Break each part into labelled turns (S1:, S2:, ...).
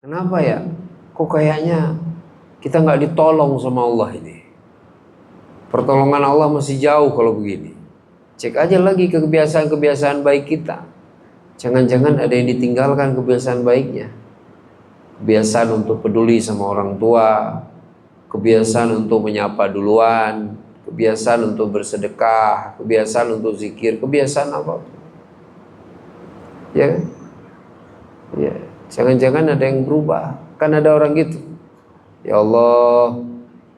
S1: Kenapa ya? Kok kayaknya kita nggak ditolong sama Allah ini? Pertolongan Allah masih jauh kalau begini. Cek aja lagi ke kebiasaan-kebiasaan baik kita. Jangan-jangan ada yang ditinggalkan kebiasaan baiknya. Kebiasaan untuk peduli sama orang tua, kebiasaan untuk menyapa duluan, kebiasaan untuk bersedekah, kebiasaan untuk zikir, kebiasaan apa? Ya, ya. Jangan-jangan ada yang berubah. Kan ada orang gitu. Ya Allah,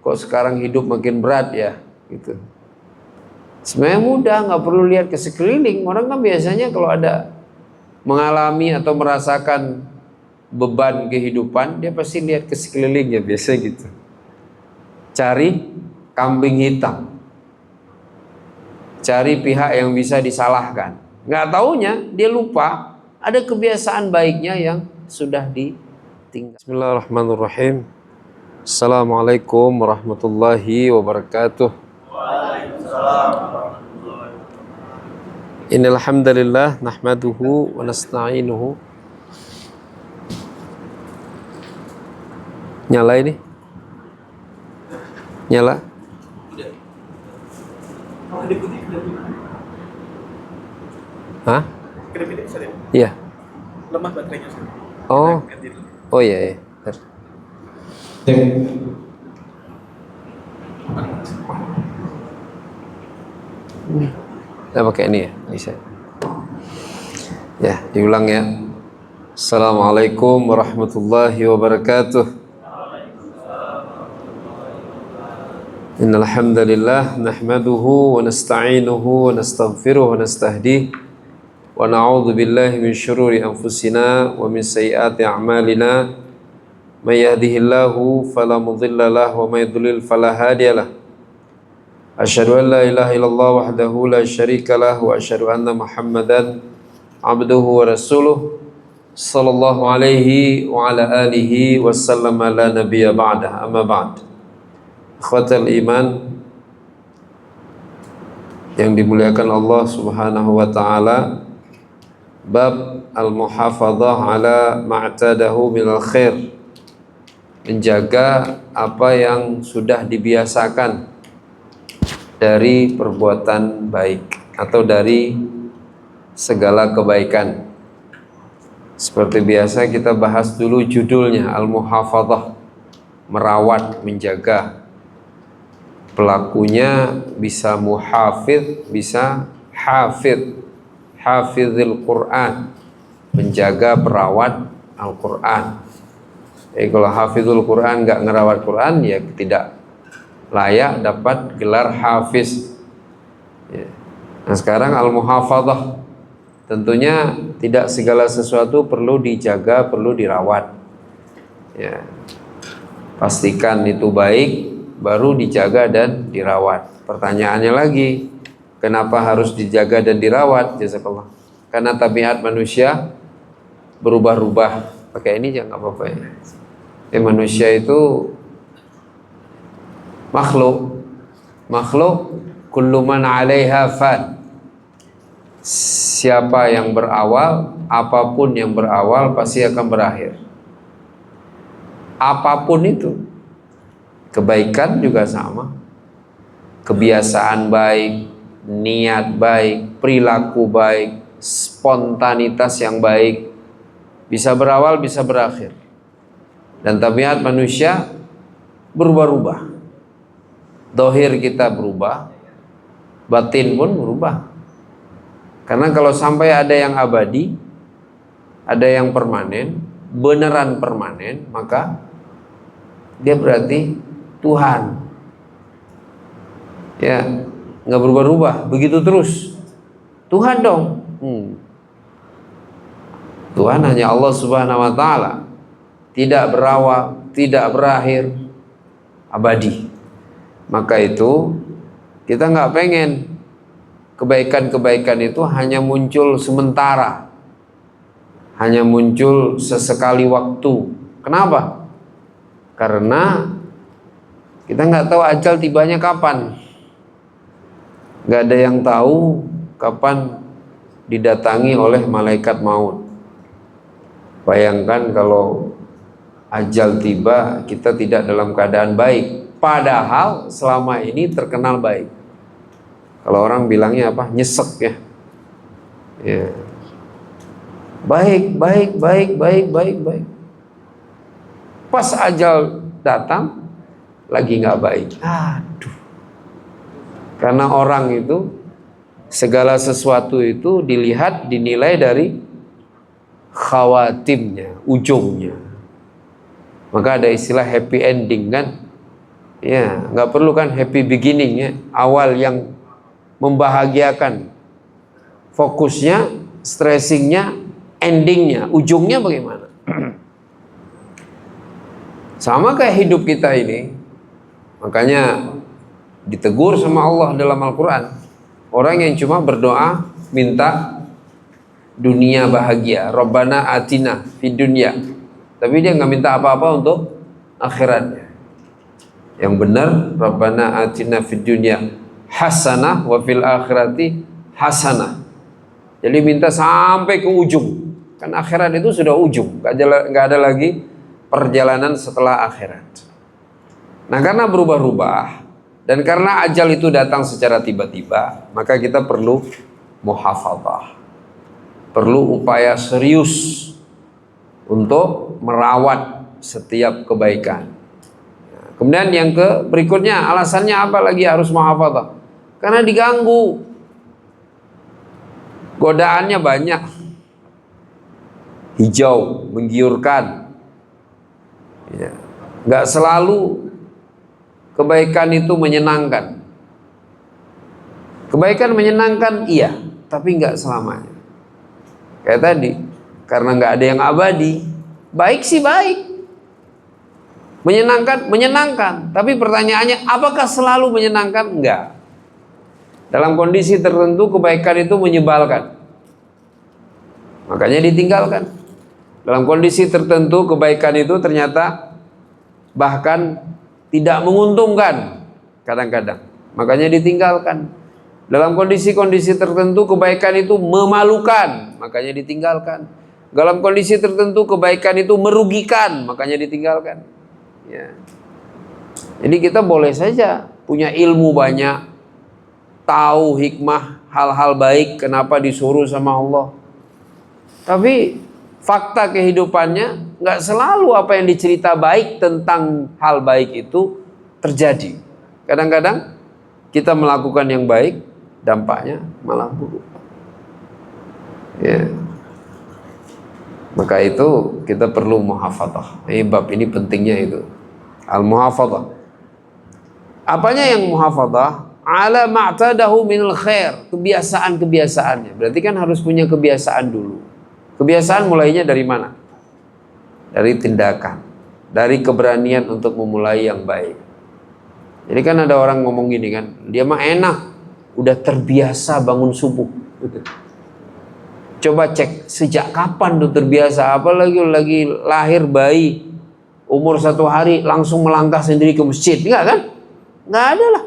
S1: kok sekarang hidup makin berat ya, gitu. Sebenarnya mudah, nggak perlu lihat ke sekeliling. Orang kan biasanya kalau ada mengalami atau merasakan beban kehidupan, dia pasti lihat ke sekelilingnya, biasa gitu. Cari kambing hitam, cari pihak yang bisa disalahkan. Nggak taunya dia lupa ada kebiasaan baiknya yang sudah ditinggal. Bismillahirrahmanirrahim. Assalamualaikum warahmatullahi wabarakatuh. Innal hamdalillah nahmaduhu wa nasta'inuhu. Nyala ini? Nyala? Hah? Iya.
S2: Lemah baterainya.
S1: Oh. Oh iya, iya. Kita pakai ini ya, bisa. Ya, diulang ya. Assalamualaikum warahmatullahi wabarakatuh. Innal hamdalillah nahmaduhu wa nasta'inuhu wa nastaghfiruh wa nastahdihi wa na'udzu billahi min syururi anfusina wa min sayyiati a'malina. May yahdihillahu fala mudilla lahu wa may yudlil fala hadiyalah. Asyhadu an la ilaha illallah wahdahu la syarika lah wa asyhadu anna Muhammadan abduhu wa rasuluh sallallahu alaihi wa ala alihi wa sallam la nabiyya ba'dah. Amma ba'd. Ikhwatal iman yang dimuliakan Allah Subhanahu wa taala, bab al-muhafadzah ala ma'tadahu minal khair, menjaga apa yang sudah dibiasakan dari perbuatan baik atau dari segala kebaikan. Seperti biasa kita bahas dulu judulnya, al-muhafadzah, merawat, menjaga. Pelakunya bisa muhafidz, bisa hafidz, hafizil Quran, menjaga, perawat Al-Quran. Kalau hafizul Quran nggak ngerawat Quran, ya tidak layak dapat gelar hafiz. Ya. Nah sekarang al-muhafadzah, tentunya tidak segala sesuatu perlu dijaga, perlu dirawat. Ya. Pastikan itu baik, baru dijaga dan dirawat. Pertanyaannya lagi, kenapa harus dijaga dan dirawat? Jazakallah. Karena tabiat manusia berubah-ubah. Pakai ini jangan apa-apa ya. Manusia itu makhluk kullu man 'alaiha fan. Siapa yang berawal, apapun yang berawal pasti akan berakhir. Apapun itu. Kebaikan juga sama. Kebiasaan baik, niat baik, perilaku baik, spontanitas yang baik, bisa berawal, bisa berakhir. Dan tabiat manusia berubah-ubah. Dohir kita berubah, batin pun berubah. Karena kalau sampai ada yang abadi, ada yang permanen, beneran permanen, maka dia berarti Tuhan. Ya, nggak berubah-ubah, begitu terus. Tuhan dong. Tuhan hanya Allah Subhanahu wa taala. Tidak berawal, tidak berakhir, abadi. Maka itu kita nggak pengen kebaikan-kebaikan itu hanya muncul sementara, hanya muncul sesekali waktu. Kenapa? Karena kita nggak tahu ajal tibanya kapan. Nggak ada yang tahu kapan didatangi oleh malaikat maut. Bayangkan kalau ajal tiba kita tidak dalam keadaan baik, padahal selama ini terkenal baik. Kalau orang bilangnya apa? Nyesek ya. Ya. Baik, baik, baik, baik, baik, baik. Pas ajal datang lagi nggak baik. Aduh. Karena orang itu segala sesuatu itu dilihat, dinilai dari khawatimnya, ujungnya. Maka ada istilah happy ending kan? Ya, nggak perlu kan happy beginning ya, awal yang membahagiakan. Fokusnya, stressingnya, endingnya, ujungnya bagaimana? Sama kayak hidup kita ini. Makanya ditegur sama Allah dalam Al-Quran. Orang yang cuma berdoa minta dunia bahagia, Rabbana atina fid dunya, tapi dia nggak minta apa-apa untuk akhiratnya. Yang benar Rabbana atina fid dunya hasanah wa fil akhirati hasanah. Jadi minta sampai ke ujung. Kan akhirat itu sudah ujung, nggak ada lagi perjalanan setelah akhirat. Nah, karena berubah-ubah dan karena ajal itu datang secara tiba-tiba, maka kita perlu muhafadzah, perlu upaya serius untuk merawat setiap kebaikan. Kemudian yang berikutnya, alasannya apa lagi harus muhafadzah? Karena diganggu, godaannya banyak, hijau, menggiurkan. Ya, nggak selalu kebaikan itu menyenangkan. Kebaikan menyenangkan iya, tapi nggak selamanya. Kayak tadi, karena nggak ada yang abadi. Baik sih baik, menyenangkan, menyenangkan. Tapi pertanyaannya, apakah selalu menyenangkan? Enggak. Dalam kondisi tertentu kebaikan itu menyebalkan, makanya ditinggalkan. Dalam kondisi tertentu kebaikan itu ternyata bahkan tidak menguntungkan kadang-kadang, makanya ditinggalkan. Dalam kondisi-kondisi tertentu kebaikan itu memalukan, makanya ditinggalkan. Dalam kondisi tertentu kebaikan itu merugikan, makanya ditinggalkan. Ya. Jadi kita boleh saja punya ilmu banyak, tahu hikmah hal-hal baik, kenapa disuruh sama Allah. Tapi fakta kehidupannya nggak selalu apa yang dicerita baik tentang hal baik itu terjadi. Kadang-kadang kita melakukan yang baik, dampaknya malah buruk. Ya. Maka itu kita perlu muhafadzah. Bab ini pentingnya itu. Al-muhafadzah. Apanya yang muhafadzah? Ala ma'tadahu minal khair. Kebiasaan-kebiasaannya. Berarti kan harus punya kebiasaan dulu. Kebiasaan mulainya dari mana? Dari tindakan. Dari keberanian untuk memulai yang baik. Jadi kan ada orang ngomong gini kan, dia mah enak, udah terbiasa bangun subuh. Coba cek sejak kapan tuh terbiasa, apalagi lagi lahir bayi umur 1 hari langsung melangkah sendiri ke masjid, enggak kan? Enggak ada lah.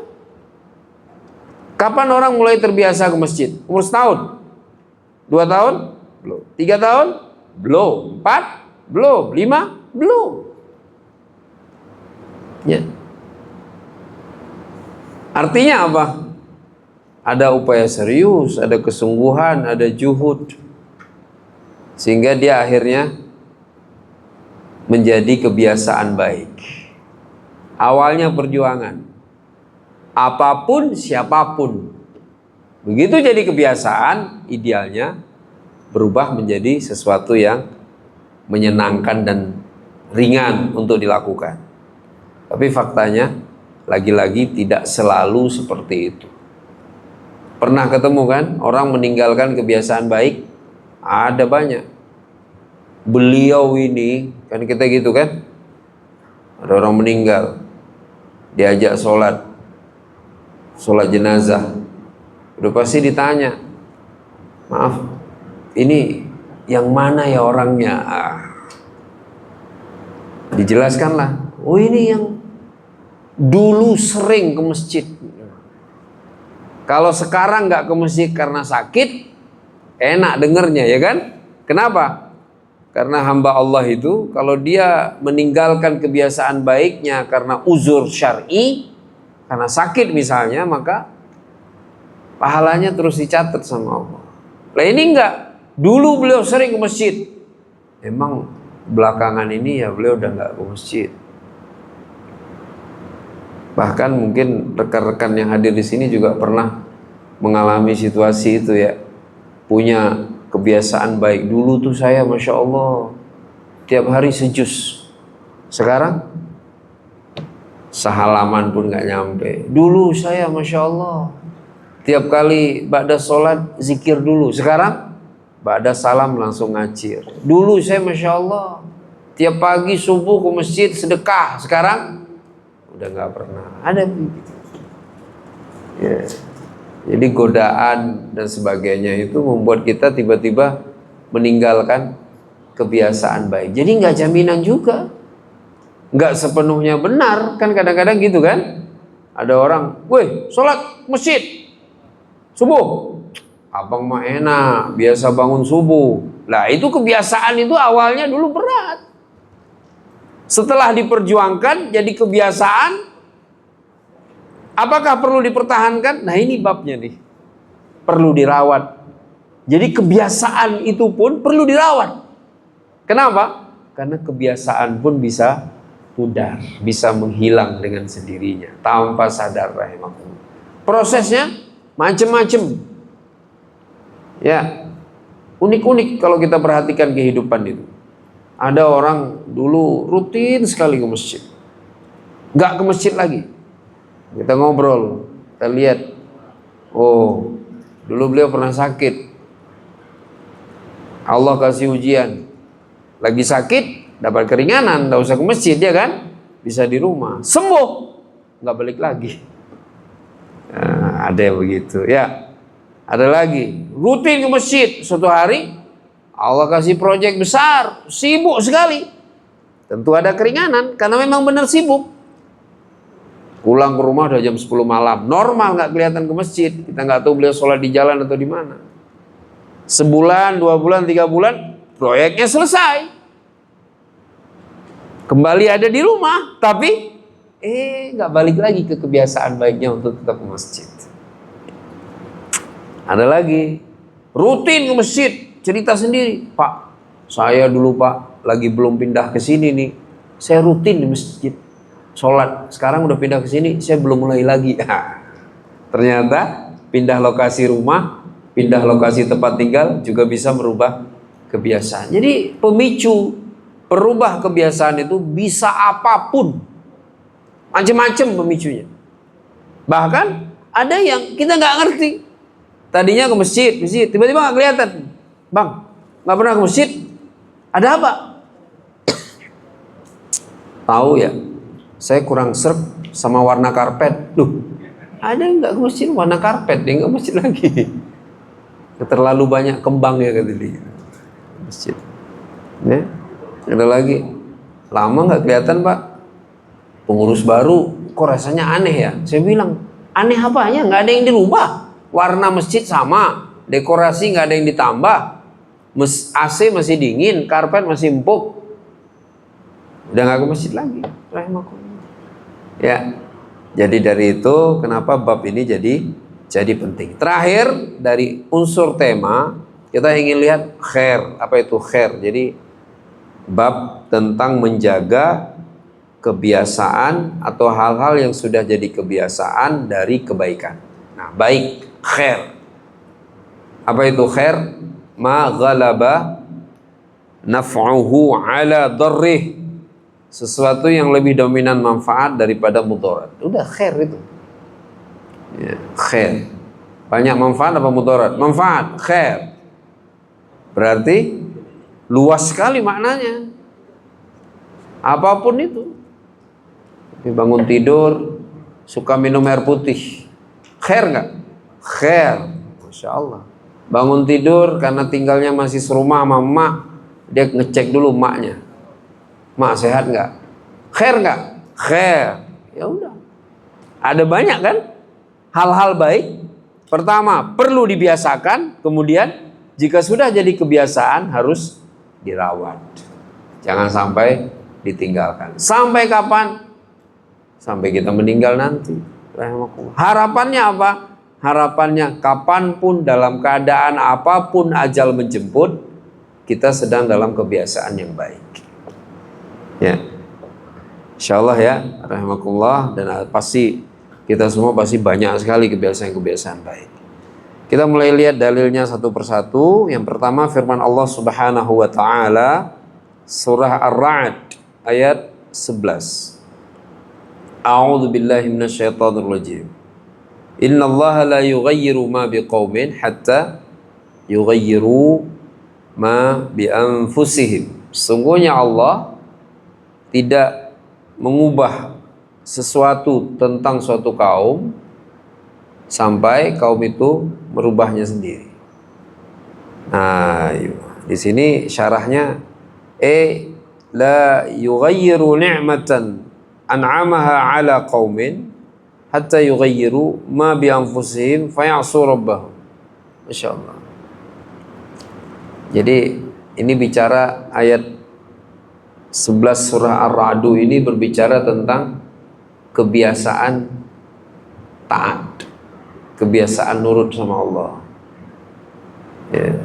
S1: Kapan orang mulai terbiasa ke masjid? Umur 1 tahun? 2 tahun? Belum. 3 tahun? Belum. 4? Belum. 5? Belum. Ya. Artinya apa? Ada upaya serius, ada kesungguhan, ada juhud, sehingga dia akhirnya menjadi kebiasaan baik. Awalnya perjuangan, apapun siapapun, begitu jadi kebiasaan, idealnya berubah menjadi sesuatu yang menyenangkan dan ringan untuk dilakukan. Tapi faktanya lagi-lagi tidak selalu seperti itu. Pernah ketemu kan orang meninggalkan kebiasaan baik? Ada banyak. Beliau ini, kan kita gitu kan, ada orang meninggal, diajak sholat jenazah, udah pasti ditanya, maaf, ini yang mana ya orangnya? Dijelaskanlah, oh ini yang dulu sering ke masjid. Kalau sekarang nggak ke masjid karena sakit, enak dengernya ya kan? Kenapa? Karena hamba Allah itu kalau dia meninggalkan kebiasaan baiknya karena uzur syar'i, karena sakit misalnya, maka pahalanya terus dicatat sama Allah. Lah ini enggak. Dulu beliau sering ke masjid. Emang belakangan ini ya beliau udah enggak ke masjid. Bahkan mungkin rekan-rekan yang hadir di sini juga pernah mengalami situasi itu ya. Punya kebiasaan baik. Dulu tuh saya Masya Allah tiap hari sejus. Sekarang sehalaman pun gak nyampe. Dulu saya Masya Allah tiap kali ba'da sholat zikir dulu. Sekarang ba'da salam langsung ngacir. Dulu saya Masya Allah tiap pagi subuh ke masjid sedekah. Sekarang udah gak pernah. Ada begitu ya. Jadi godaan dan sebagainya itu membuat kita tiba-tiba meninggalkan kebiasaan baik. Jadi nggak jaminan juga, nggak sepenuhnya benar kan, kadang-kadang gitu kan. Ada orang, weh sholat masjid subuh, abang mah enak, biasa bangun subuh. Lah itu kebiasaan itu awalnya dulu berat. Setelah diperjuangkan jadi kebiasaan. Apakah perlu dipertahankan? Nah ini babnya nih. Perlu dirawat. Jadi kebiasaan itu pun perlu dirawat. Kenapa? Karena kebiasaan pun bisa pudar, bisa menghilang dengan sendirinya tanpa sadar rahimakumullah. Prosesnya macam-macam. Ya. Unik-unik kalau kita perhatikan kehidupan itu. Ada orang dulu rutin sekali ke masjid. Nggak ke masjid lagi. Kita ngobrol, kita lihat, oh dulu beliau pernah sakit, Allah kasih ujian, lagi sakit dapat keringanan, nggak usah ke masjid ya kan, bisa di rumah, sembuh, nggak balik lagi. Nah, ada yang begitu ya. Ada lagi rutin ke masjid, suatu hari Allah kasih proyek besar, sibuk sekali, tentu ada keringanan karena memang benar sibuk. Pulang ke rumah udah jam 10 malam. Normal nggak kelihatan ke masjid. Kita nggak tahu beliau sholat di jalan atau di mana. Sebulan, 2 bulan, 3 bulan, proyeknya selesai. Kembali ada di rumah, tapi nggak balik lagi ke kebiasaan baiknya untuk tetap ke masjid. Ada lagi rutin ke masjid, cerita sendiri, Pak, saya dulu Pak lagi belum pindah ke sini nih, saya rutin di masjid. Sholat, sekarang udah pindah ke sini, saya belum mulai lagi. Ternyata pindah lokasi rumah, pindah lokasi tempat tinggal juga bisa merubah kebiasaan. Jadi pemicu perubah kebiasaan itu bisa apapun, macam-macam pemicunya. Bahkan ada yang kita nggak ngerti. Tadinya ke masjid, tiba-tiba nggak kelihatan. Bang, nggak pernah ke masjid? Ada apa? Tahu ya? Saya kurang serp sama warna karpet. Loh, ada nggak ke masjid warna karpet? Dia nggak masjid lagi. Terlalu banyak kembang ya kata dia. Masjid. Ya, ada lagi. Lama nggak kelihatan Pak. Pengurus baru, kok rasanya aneh ya? Saya bilang, aneh apanya? Nggak ada yang dirubah. Warna masjid sama, dekorasi nggak ada yang ditambah. AC masih dingin, karpet masih empuk. Udah nggak ke masjid lagi. Rahimakumullah. Ya, jadi dari itu kenapa bab ini jadi penting. Terakhir dari unsur tema kita ingin lihat khair. Apa itu khair? Jadi bab tentang menjaga kebiasaan atau hal-hal yang sudah jadi kebiasaan dari kebaikan. Nah, baik khair. Apa itu khair? Ma ghalaba naf'uhu ala darrih. Sesuatu yang lebih dominan manfaat daripada mudarat. Udah khair itu. Ya, khair. Banyak manfaat apa mudarat? Manfaat, khair. Berarti luas sekali maknanya. Apapun itu. Bangun tidur suka minum air putih. Khair nggak? Khair. Masya Allah. Bangun tidur karena tinggalnya masih serumah sama emak, dia ngecek dulu emaknya. Mak sehat nggak? Khair nggak? Khair. Ya udah. Ada banyak kan hal-hal baik. Pertama perlu dibiasakan, kemudian jika sudah jadi kebiasaan harus dirawat. Jangan sampai ditinggalkan. Sampai kapan? Sampai kita meninggal nanti. Harapannya apa? Harapannya kapanpun, dalam keadaan apapun ajal menjemput, kita sedang dalam kebiasaan yang baik. Ya, insyaallah ya, rahimakumullah. Dan pasti kita semua pasti banyak sekali kebiasaan-kebiasaan baik. Kita mulai lihat dalilnya satu persatu. Yang pertama firman Allah Subhanahu wa taala, surah Ar-Ra'd ayat 11. A'udzu billahi minasyaitonir rajim. Innallaha la yughayyiru ma biqaumin hatta yughayyiru ma bi anfusihim. Sungguhnya Allah tidak mengubah sesuatu tentang suatu kaum sampai kaum itu merubahnya sendiri. Nah, di sini syarahnya la yughayyiru ni'matan an'amaha 'ala qaumin hatta yughayyiru ma bi anfusihim faya'su rabbahum. Masyaallah. Jadi ini bicara ayat 11 surah Ar-Ra'd ini berbicara tentang kebiasaan taat, kebiasaan nurut sama Allah. Ya.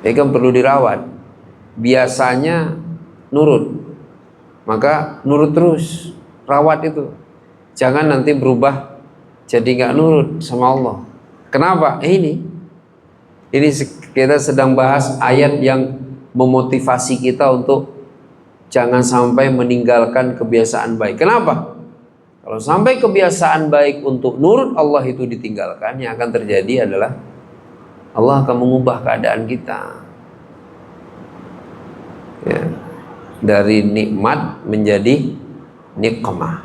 S1: Ini kan perlu dirawat. Biasanya nurut, maka nurut terus, rawat itu. Jangan nanti berubah jadi nggak nurut sama Allah. Kenapa? Ini kita sedang bahas ayat yang memotivasi kita untuk jangan sampai meninggalkan kebiasaan baik. Kenapa? Kalau sampai kebiasaan baik untuk nurut Allah itu ditinggalkan, yang akan terjadi adalah Allah akan mengubah keadaan kita. Ya. Dari nikmat menjadi nikmah.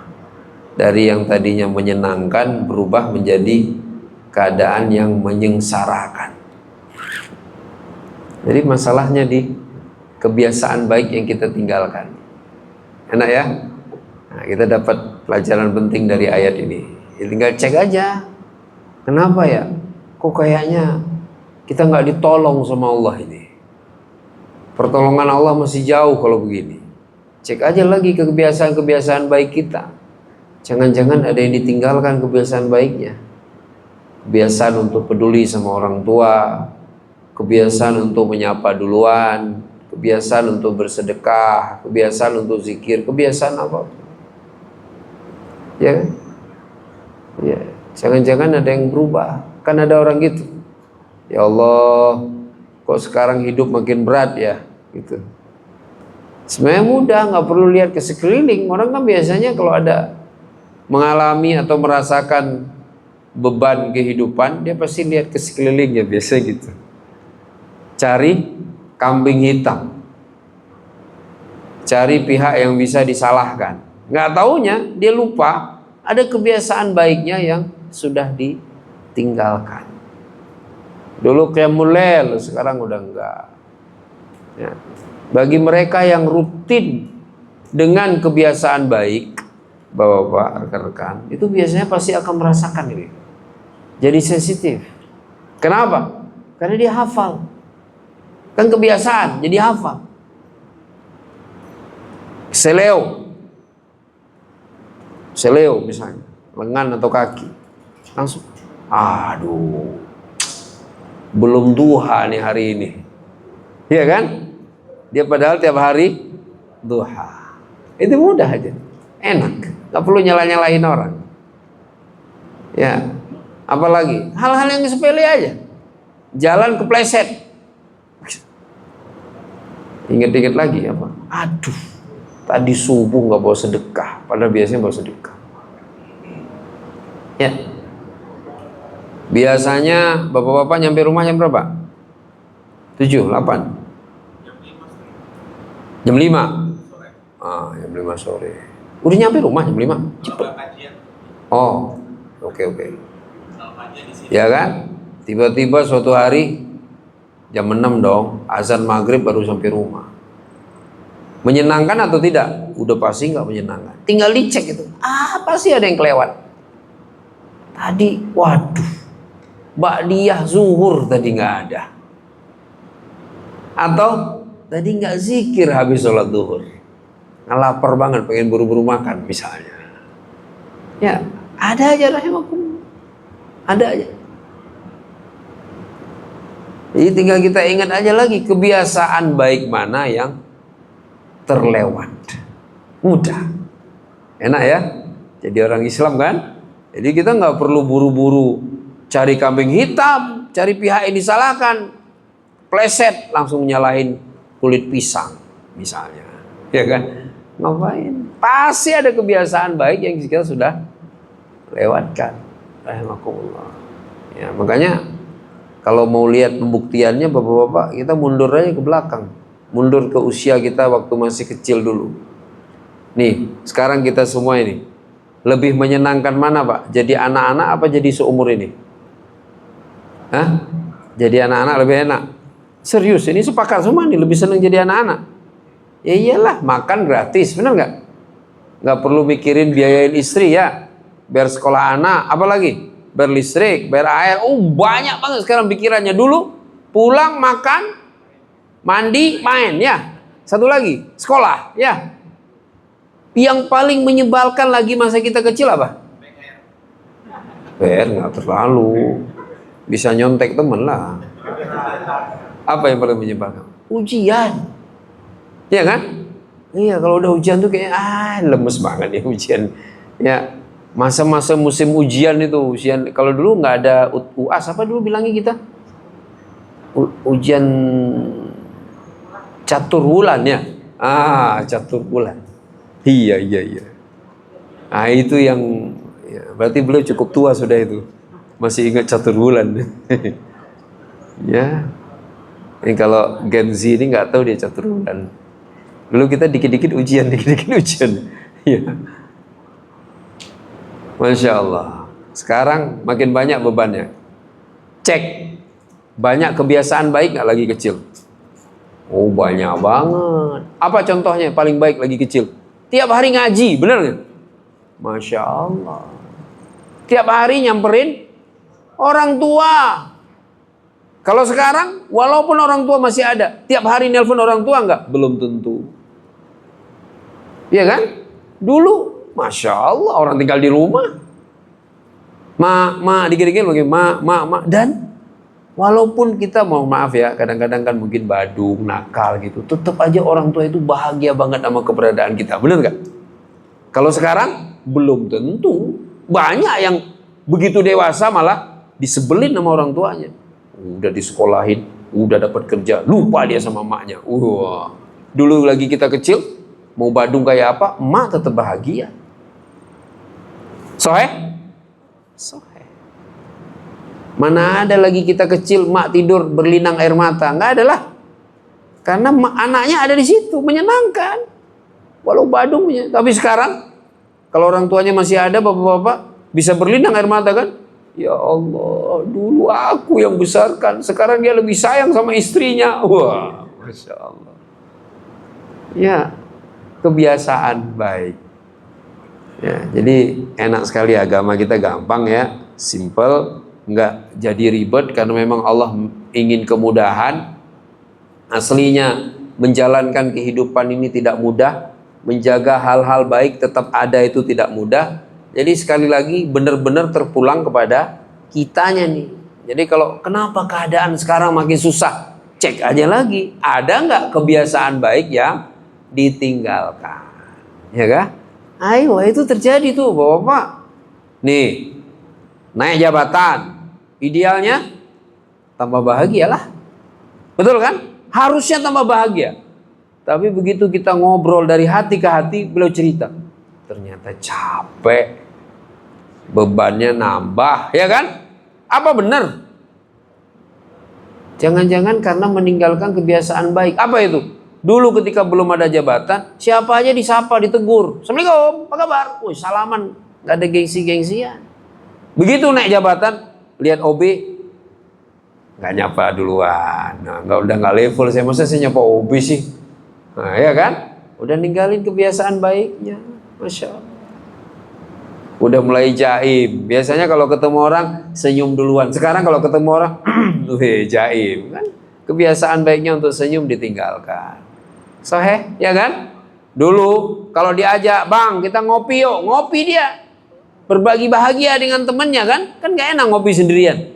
S1: Dari yang tadinya menyenangkan berubah menjadi keadaan yang menyengsarakan. Jadi masalahnya di kebiasaan baik yang kita tinggalkan. Enak ya? Nah, kita dapat pelajaran penting dari ayat ini. Ya, tinggal cek aja. Kenapa ya? Kok kayaknya kita nggak ditolong sama Allah ini? Pertolongan Allah masih jauh kalau begini. Cek aja lagi ke kebiasaan-kebiasaan baik kita. Jangan-jangan ada yang ditinggalkan kebiasaan baiknya. Kebiasaan untuk peduli sama orang tua, kebiasaan untuk menyapa duluan, kebiasaan untuk bersedekah, kebiasaan untuk zikir, kebiasaan apa? Ya kan? Ya, jangan-jangan ada yang berubah. Kan ada orang gitu. Ya Allah, kok sekarang hidup makin berat ya? Gitu. Sebenarnya mudah, nggak perlu lihat ke sekeliling. Orang kan biasanya kalau ada mengalami atau merasakan beban kehidupan, dia pasti lihat ke sekelilingnya, biasa gitu. Cari kambing hitam, cari pihak yang bisa disalahkan. Nggak taunya dia lupa ada kebiasaan baiknya yang sudah ditinggalkan. Dulu qiyamul lail, sekarang udah enggak. Ya. Bagi mereka yang rutin dengan kebiasaan baik, bapak-bapak, rekan-rekan, itu biasanya pasti akan merasakan ini. Jadi sensitif. Kenapa? Karena dia hafal. Kan kebiasaan, jadi hafal. Seleo misalnya, lengan atau kaki, langsung, aduh, belum duha nih hari ini, iya kan? Dia padahal tiap hari duha. Itu mudah aja, enak, nggak perlu nyala-nyalain orang. Ya, apalagi hal-hal yang sepele aja, jalan kepleset, inget-inget lagi apa? Aduh, tadi subuh nggak bawa sedekah, padahal biasanya bawa sedekah. Ya, biasanya bapak-bapak nyampe rumah jam berapa? 7, 8, jam 5. Jam 5 sore. Udah nyampe rumah jam 5? Cepet. Oh, oke. Ya kan? Tiba-tiba suatu hari jam 6 dong, azan maghrib baru sampai rumah. Menyenangkan atau tidak? Udah pasti nggak menyenangkan. Tinggal dicek itu. Pasti ada yang kelewat. Tadi, waduh, ba'diyah zuhur tadi nggak ada. Atau tadi nggak zikir habis sholat duhur, lapar banget pengen buru-buru makan misalnya. Ya, ada aja rahimakumullah. Ada aja. Jadi tinggal kita ingat aja lagi kebiasaan baik mana yang terlewat. Mudah. Enak ya? Jadi orang Islam kan? Jadi kita nggak perlu buru-buru cari kambing hitam, cari pihak yang disalahkan, pleset langsung nyalahin kulit pisang misalnya, ya kan? Ngapain? Pasti ada kebiasaan baik yang kita sudah lewatkan. Rahimakumullah. Ya, makanya kalau mau lihat pembuktiannya bapak-bapak, kita mundur aja ke belakang, mundur ke usia kita waktu masih kecil dulu. Nih, sekarang kita semua ini lebih menyenangkan mana Pak? Jadi anak-anak apa jadi seumur ini? Hah? Jadi anak-anak lebih enak? Serius, ini sepakat semua nih lebih senang jadi anak-anak. Ya iyalah, makan gratis, benar nggak? Nggak perlu mikirin biayain istri ya, biar sekolah anak, apalagi bayar listrik, bayar air. Banyak banget sekarang pikirannya. Dulu pulang makan, mandi, main ya. Satu lagi, sekolah ya. Yang paling menyebalkan lagi masa kita kecil apa? PR nggak terlalu, bisa nyontek temen lah. Apa yang paling menyebalkan? Ujian, ya kan? Iya, kalau udah ujian tuh kayak lemes banget ya ujian. Ya, masa-masa musim ujian itu, ujian. Kalau dulu nggak ada UAS, apa dulu bilangnya kita? Ujian catur bulan ya. Catur bulan. Iya. Nah itu yang ya, berarti beliau cukup tua sudah itu, masih ingat catur bulan. Ya, ini kalau Gen Z ini nggak tahu dia catur bulan. Dulu kita dikit-dikit ujian. Ya, Masya Allah. Sekarang makin banyak bebannya. Cek, banyak kebiasaan baik nggak lagi kecil? Banyak banget. Apa contohnya paling baik lagi kecil? Tiap hari ngaji, bener nggak? Masya Allah. Tiap hari nyamperin orang tua. Kalau sekarang, walaupun orang tua masih ada, tiap hari nelpon orang tua nggak? Belum tentu. Iya kan? Dulu, Masya Allah, orang tinggal di rumah. Dikit-dikit lagi, dan walaupun kita mau maaf ya, kadang-kadang kan mungkin badung, nakal gitu, tetap aja orang tua itu bahagia banget sama keberadaan kita, bener nggak? Kalau sekarang belum tentu. Banyak yang begitu dewasa malah disebelin sama orang tuanya. Udah disekolahin, udah dapat kerja, lupa dia sama emaknya. Dulu lagi kita kecil, mau badung kayak apa, emak tetap bahagia. Sohe? Mana ada lagi kita kecil, mak tidur berlinang air mata. Nggak ada lah. Karena anaknya ada di situ, menyenangkan. Walau badungnya. Tapi sekarang, kalau orang tuanya masih ada, bapak-bapak, bisa berlinang air mata kan? Ya Allah, dulu aku yang besarkan. Sekarang dia lebih sayang sama istrinya. Wah, Masya Allah. Ya, kebiasaan baik. Ya, jadi enak sekali agama kita, gampang ya, simple. Nggak jadi ribet karena memang Allah ingin kemudahan. Aslinya menjalankan kehidupan ini tidak mudah, menjaga hal-hal baik tetap ada itu tidak mudah. Jadi sekali lagi benar-benar terpulang kepada kitanya nih. Jadi kalau kenapa keadaan sekarang makin susah, cek aja lagi, ada nggak kebiasaan baik yang ditinggalkan, ya kan? Ayo, itu terjadi tuh bapak-bapak. Nih, naik jabatan, idealnya tambah bahagia lah. Betul kan? Harusnya tambah bahagia. Tapi begitu kita ngobrol dari hati ke hati, beliau cerita, ternyata capek, bebannya nambah, ya kan? Apa benar? Jangan-jangan karena meninggalkan kebiasaan baik. Apa itu? Dulu ketika belum ada jabatan, siapa aja disapa, ditegur. Assalamualaikum, apa kabar? Wih, salaman, gak ada gengsi-gengsian. Begitu naik jabatan, lihat OB, nggak nyapa duluan. Nah, udah nggak level saya, masa saya nyapa OB sih? Nah, ya kan? Udah ninggalin kebiasaan baiknya, Masya Allah. Udah mulai jaim. Biasanya kalau ketemu orang senyum duluan. Sekarang kalau ketemu orang, jaim kan? Kebiasaan baiknya untuk senyum ditinggalkan. Sahih, ya kan? Dulu kalau diajak, bang kita ngopi yuk, ngopi dia. Berbagi bahagia dengan temannya kan? Kan gak enak ngopi sendirian.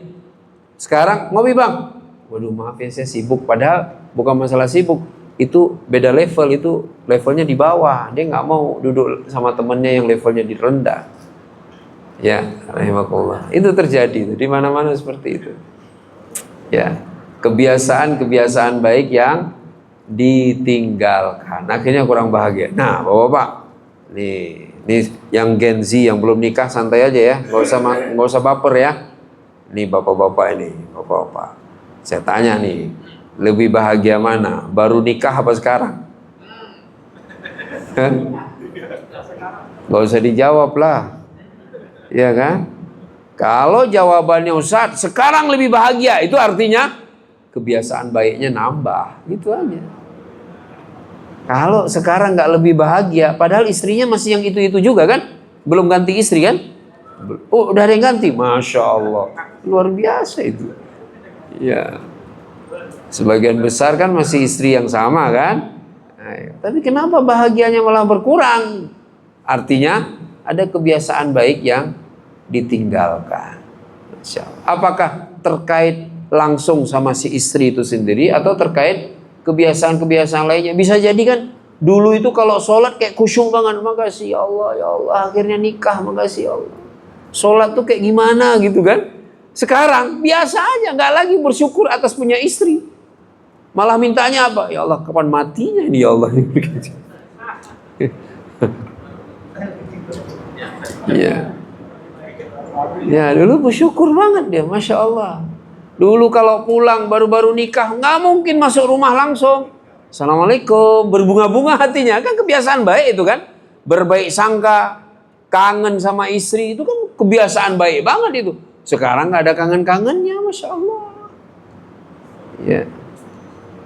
S1: Sekarang ngopi bang. Waduh maaf ya saya sibuk. Padahal bukan masalah sibuk. Itu beda level, itu levelnya di bawah. Dia gak mau duduk sama temannya yang levelnya di rendah. Ya, rahimakumullah. Itu terjadi di mana-mana seperti itu. Ya, kebiasaan-kebiasaan baik yang ditinggalkan akhirnya kurang bahagia. Nah bapak-bapak, nih yang Gen Z yang belum nikah santai aja ya, nggak usah baper ya. Nih bapak-bapak ini, bapak-bapak, saya tanya nih, lebih bahagia mana? Baru nikah apa sekarang? Gak usah dijawab lah, ya kan? Kalau jawabannya Ustadz sekarang lebih bahagia, itu artinya kebiasaan baiknya nambah, gitu aja. Kalau sekarang nggak lebih bahagia, padahal istrinya masih yang itu-itu juga kan? Belum ganti istri kan? Oh, udah ada yang ganti, masya Allah, luar biasa itu. Ya, sebagian besar kan masih istri yang sama kan? Nah, tapi kenapa bahagianya malah berkurang? Artinya ada kebiasaan baik yang ditinggalkan. Masya Allah. Apakah terkait langsung sama si istri itu sendiri atau terkait kebiasaan-kebiasaan lainnya? Bisa jadi kan dulu itu kalau sholat kayak khusyuk banget, makasih ya Allah akhirnya nikah, makasih ya Allah. Sholat tuh kayak gimana gitu kan? Sekarang biasa aja, nggak lagi bersyukur atas punya istri, malah mintanya apa? Ya Allah kapan matinya ini ya Allah. Ya, ya dulu bersyukur banget dia, masya Allah. Dulu kalau pulang baru-baru nikah nggak mungkin masuk rumah langsung Assalamualaikum, berbunga-bunga hatinya, kan kebiasaan baik itu kan. Berbaik sangka, kangen sama istri, itu kan kebiasaan baik banget itu. Sekarang nggak ada kangen-kangennya, masya Allah. Ya.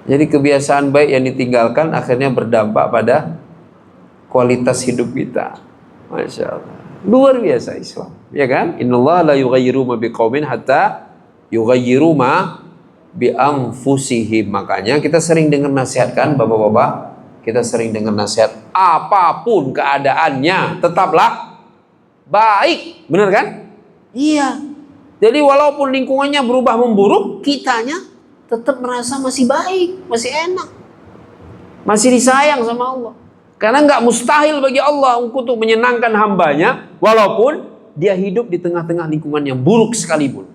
S1: Jadi kebiasaan baik yang ditinggalkan akhirnya berdampak pada kualitas hidup kita, masya Allah. Luar biasa Islam, ya kan? Innallaha la yughayyiru ma biqaumin hatta yughayyiru ma bi anfusihim. Makanya kita sering dengar nasihat kan, bapak-bapak, kita sering dengar nasihat, apapun keadaannya tetaplah baik, benar kan? Iya. Jadi walaupun lingkungannya berubah memburuk, kitanya tetap merasa masih baik, masih enak, masih disayang sama Allah. Karena nggak mustahil bagi Allah untuk menyenangkan hambanya, walaupun dia hidup di tengah-tengah lingkungan yang buruk sekalipun,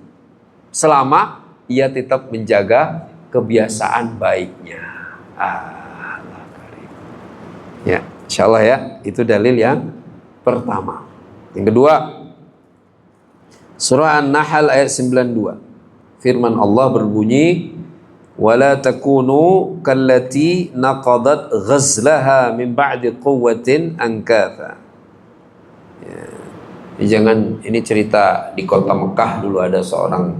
S1: selama ia tetap menjaga kebiasaan baiknya. Ya, insya Allah ya, itu dalil yang pertama. Yang kedua, surah An-Nahl ayat 92. Firman Allah berbunyi, wala takunu kallati naqadat ghazlaha min ba'di quwwatin ankatha. Ya. Jangan, ini cerita di kota Mekah dulu ada seorang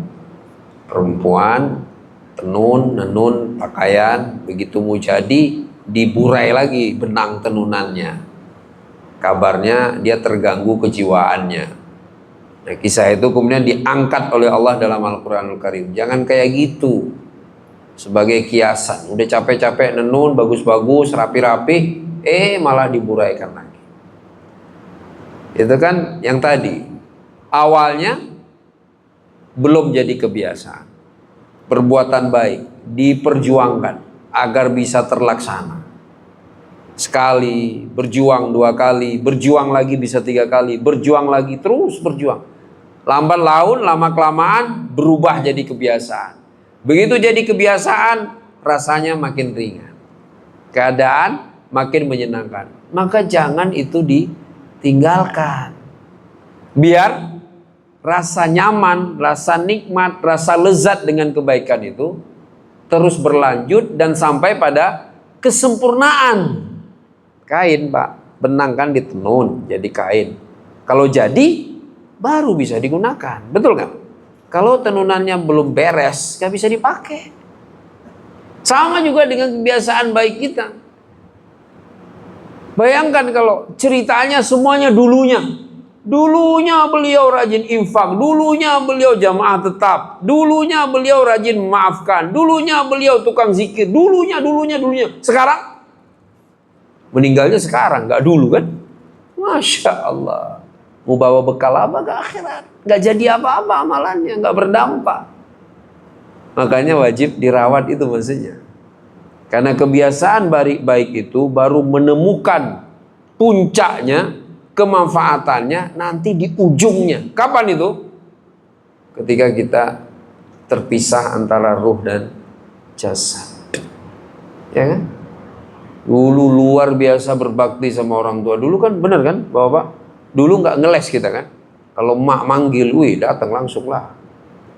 S1: perempuan tenun pakaian, begitu mau jadi diburai lagi benang tenunannya. Kabarnya dia terganggu kejiwaannya. Nah, kisah itu kemudian diangkat oleh Allah dalam Al-Quranul Karim. Jangan kayak gitu. Sebagai kiasan, udah capek-capek nenun, bagus-bagus, rapi-rapi, malah diburaikan lagi. Itu kan yang tadi, awalnya belum jadi kebiasaan. Perbuatan baik diperjuangkan agar bisa terlaksana. Sekali, berjuang 2 kali, berjuang lagi bisa 3 kali, berjuang lagi, terus berjuang. Lambat laun, lama-kelamaan berubah jadi kebiasaan. Begitu jadi kebiasaan, rasanya makin ringan, keadaan makin menyenangkan. Maka jangan itu ditinggalkan. Biar rasa nyaman, rasa nikmat, rasa lezat dengan kebaikan itu terus berlanjut dan sampai pada kesempurnaan. Kain Pak, benang kan ditenun jadi kain. Kalau jadi, baru bisa digunakan. Betul nggak? Kalau tenunannya belum beres, gak bisa dipakai. Sama juga dengan kebiasaan baik kita. Bayangkan kalau ceritanya semuanya dulunya. Dulunya beliau rajin infak, dulunya beliau jamaah tetap, dulunya beliau rajin memaafkan, dulunya beliau tukang zikir, dulunya. Sekarang, meninggalnya sekarang, nggak dulu kan? Masya Allah. Mau bawa bekal apa ke akhirat? Nggak jadi apa-apa amalannya, nggak berdampak. Makanya wajib dirawat itu maksudnya. Karena kebiasaan baik itu baru menemukan puncaknya, kemanfaatannya nanti di ujungnya. Kapan itu? Ketika kita terpisah antara ruh dan jasad. Ya kan? Dulu luar biasa berbakti sama orang tua. Dulu kan bener kan Bapak? Dulu nggak ngeles kita kan? Kalau mak manggil, wih datang langsung lah.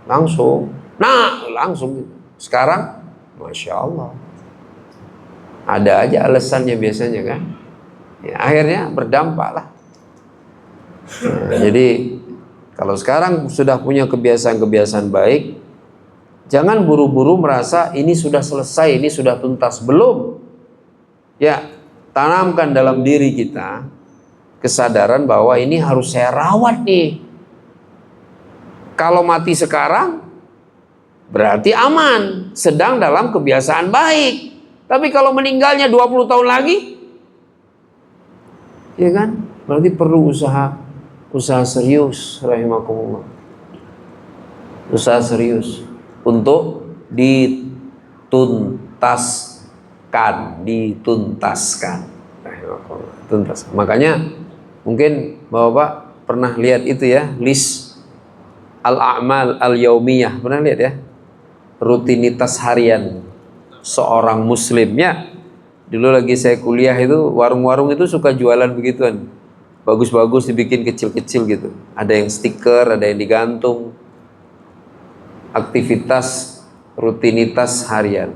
S1: Langsung. Nah langsung. Sekarang Masya Allah. Ada aja alasannya biasanya kan? Ya, akhirnya berdampak lah. Nah, jadi kalau sekarang sudah punya kebiasaan-kebiasaan baik, jangan buru-buru merasa ini sudah selesai, ini sudah tuntas. Belum. Ya, tanamkan dalam diri kita kesadaran bahwa ini harus saya rawat nih. Kalau mati sekarang berarti aman, sedang dalam kebiasaan baik. Tapi kalau meninggalnya 20 tahun lagi, ya kan? Berarti perlu usaha serius, rahimakumullah. Usaha serius untuk dituntaskan. Rahimakumullah. Tuntas. Makanya mungkin Bapak pernah lihat itu ya, list al-a'mal al-yaumiyah. Pernah lihat ya? Rutinitas harian seorang muslim ya. Dulu lagi saya kuliah itu, warung-warung itu suka jualan begituan. Bagus-bagus dibikin kecil-kecil gitu. Ada yang stiker, ada yang digantung. Aktivitas, rutinitas harian.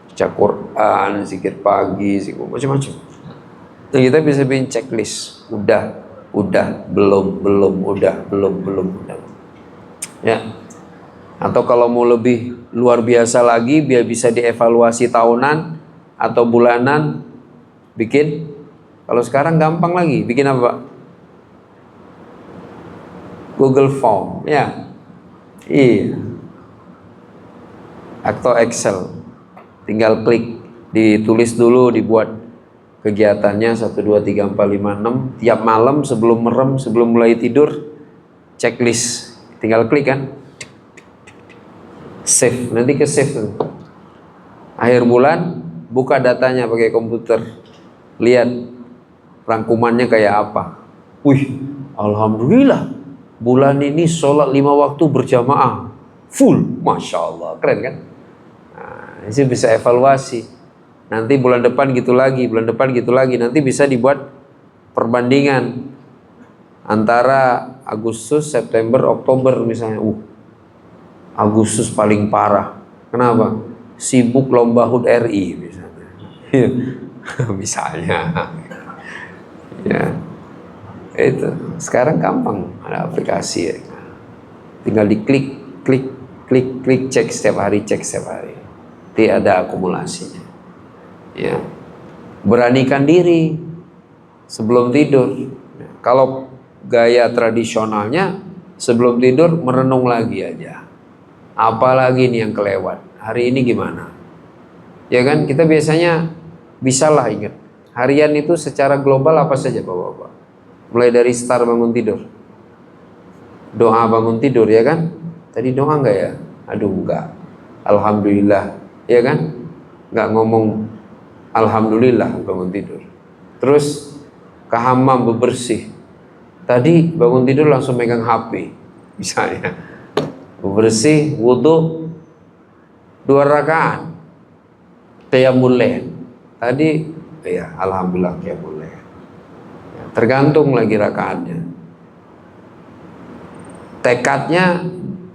S1: Baca Quran, zikir pagi, zikir macam-macam. Nah, kita bisa bikin checklist. Udah, belum, udah. Ya. Atau kalau mau lebih luar biasa lagi, biar bisa dievaluasi tahunan atau bulanan, bikin. Kalau sekarang gampang lagi, bikin apa? Google Form, ya. Iya. Atau Excel. Tinggal klik, ditulis dulu, dibuat kegiatannya 1 2 3 4 5 6 tiap malam sebelum merem, sebelum mulai tidur, checklist. Tinggal klik kan? Save, nanti ke save. Akhir bulan buka datanya pakai komputer. Lihat rangkumannya kayak apa. Wih, alhamdulillah bulan ini sholat 5 waktu berjamaah full, Masya Allah, keren kan? Nah, ini bisa evaluasi. Nanti bulan depan gitu lagi, nanti bisa dibuat perbandingan antara Agustus, September, Oktober misalnya. Agustus paling parah. Kenapa? Sibuk lomba HUT RI misalnya. Misalnya. Ya, itu sekarang gampang, ada aplikasi ya. Tinggal diklik, klik, cek setiap hari. Nanti ada akumulasinya. Ya, beranikan diri sebelum tidur. Kalau gaya tradisionalnya sebelum tidur merenung lagi aja. Apalagi nih yang kelewat. Hari ini gimana? Ya kan, kita biasanya bisalah ingat. Harian itu secara global apa saja Bapak-Bapak? Mulai dari start bangun tidur. Doa bangun tidur ya kan? Tadi doa enggak ya? Aduh enggak. Alhamdulillah. Ya kan? Enggak ngomong alhamdulillah bangun tidur. Terus ke hammam bebersih. Tadi bangun tidur langsung megang HP. Misalnya. Bebersih, wudu 2 rakaat. Qiyamul lail. Tadi ya alhamdulillah qiyamul lail. Tergantung lagi rakaatnya. Tekadnya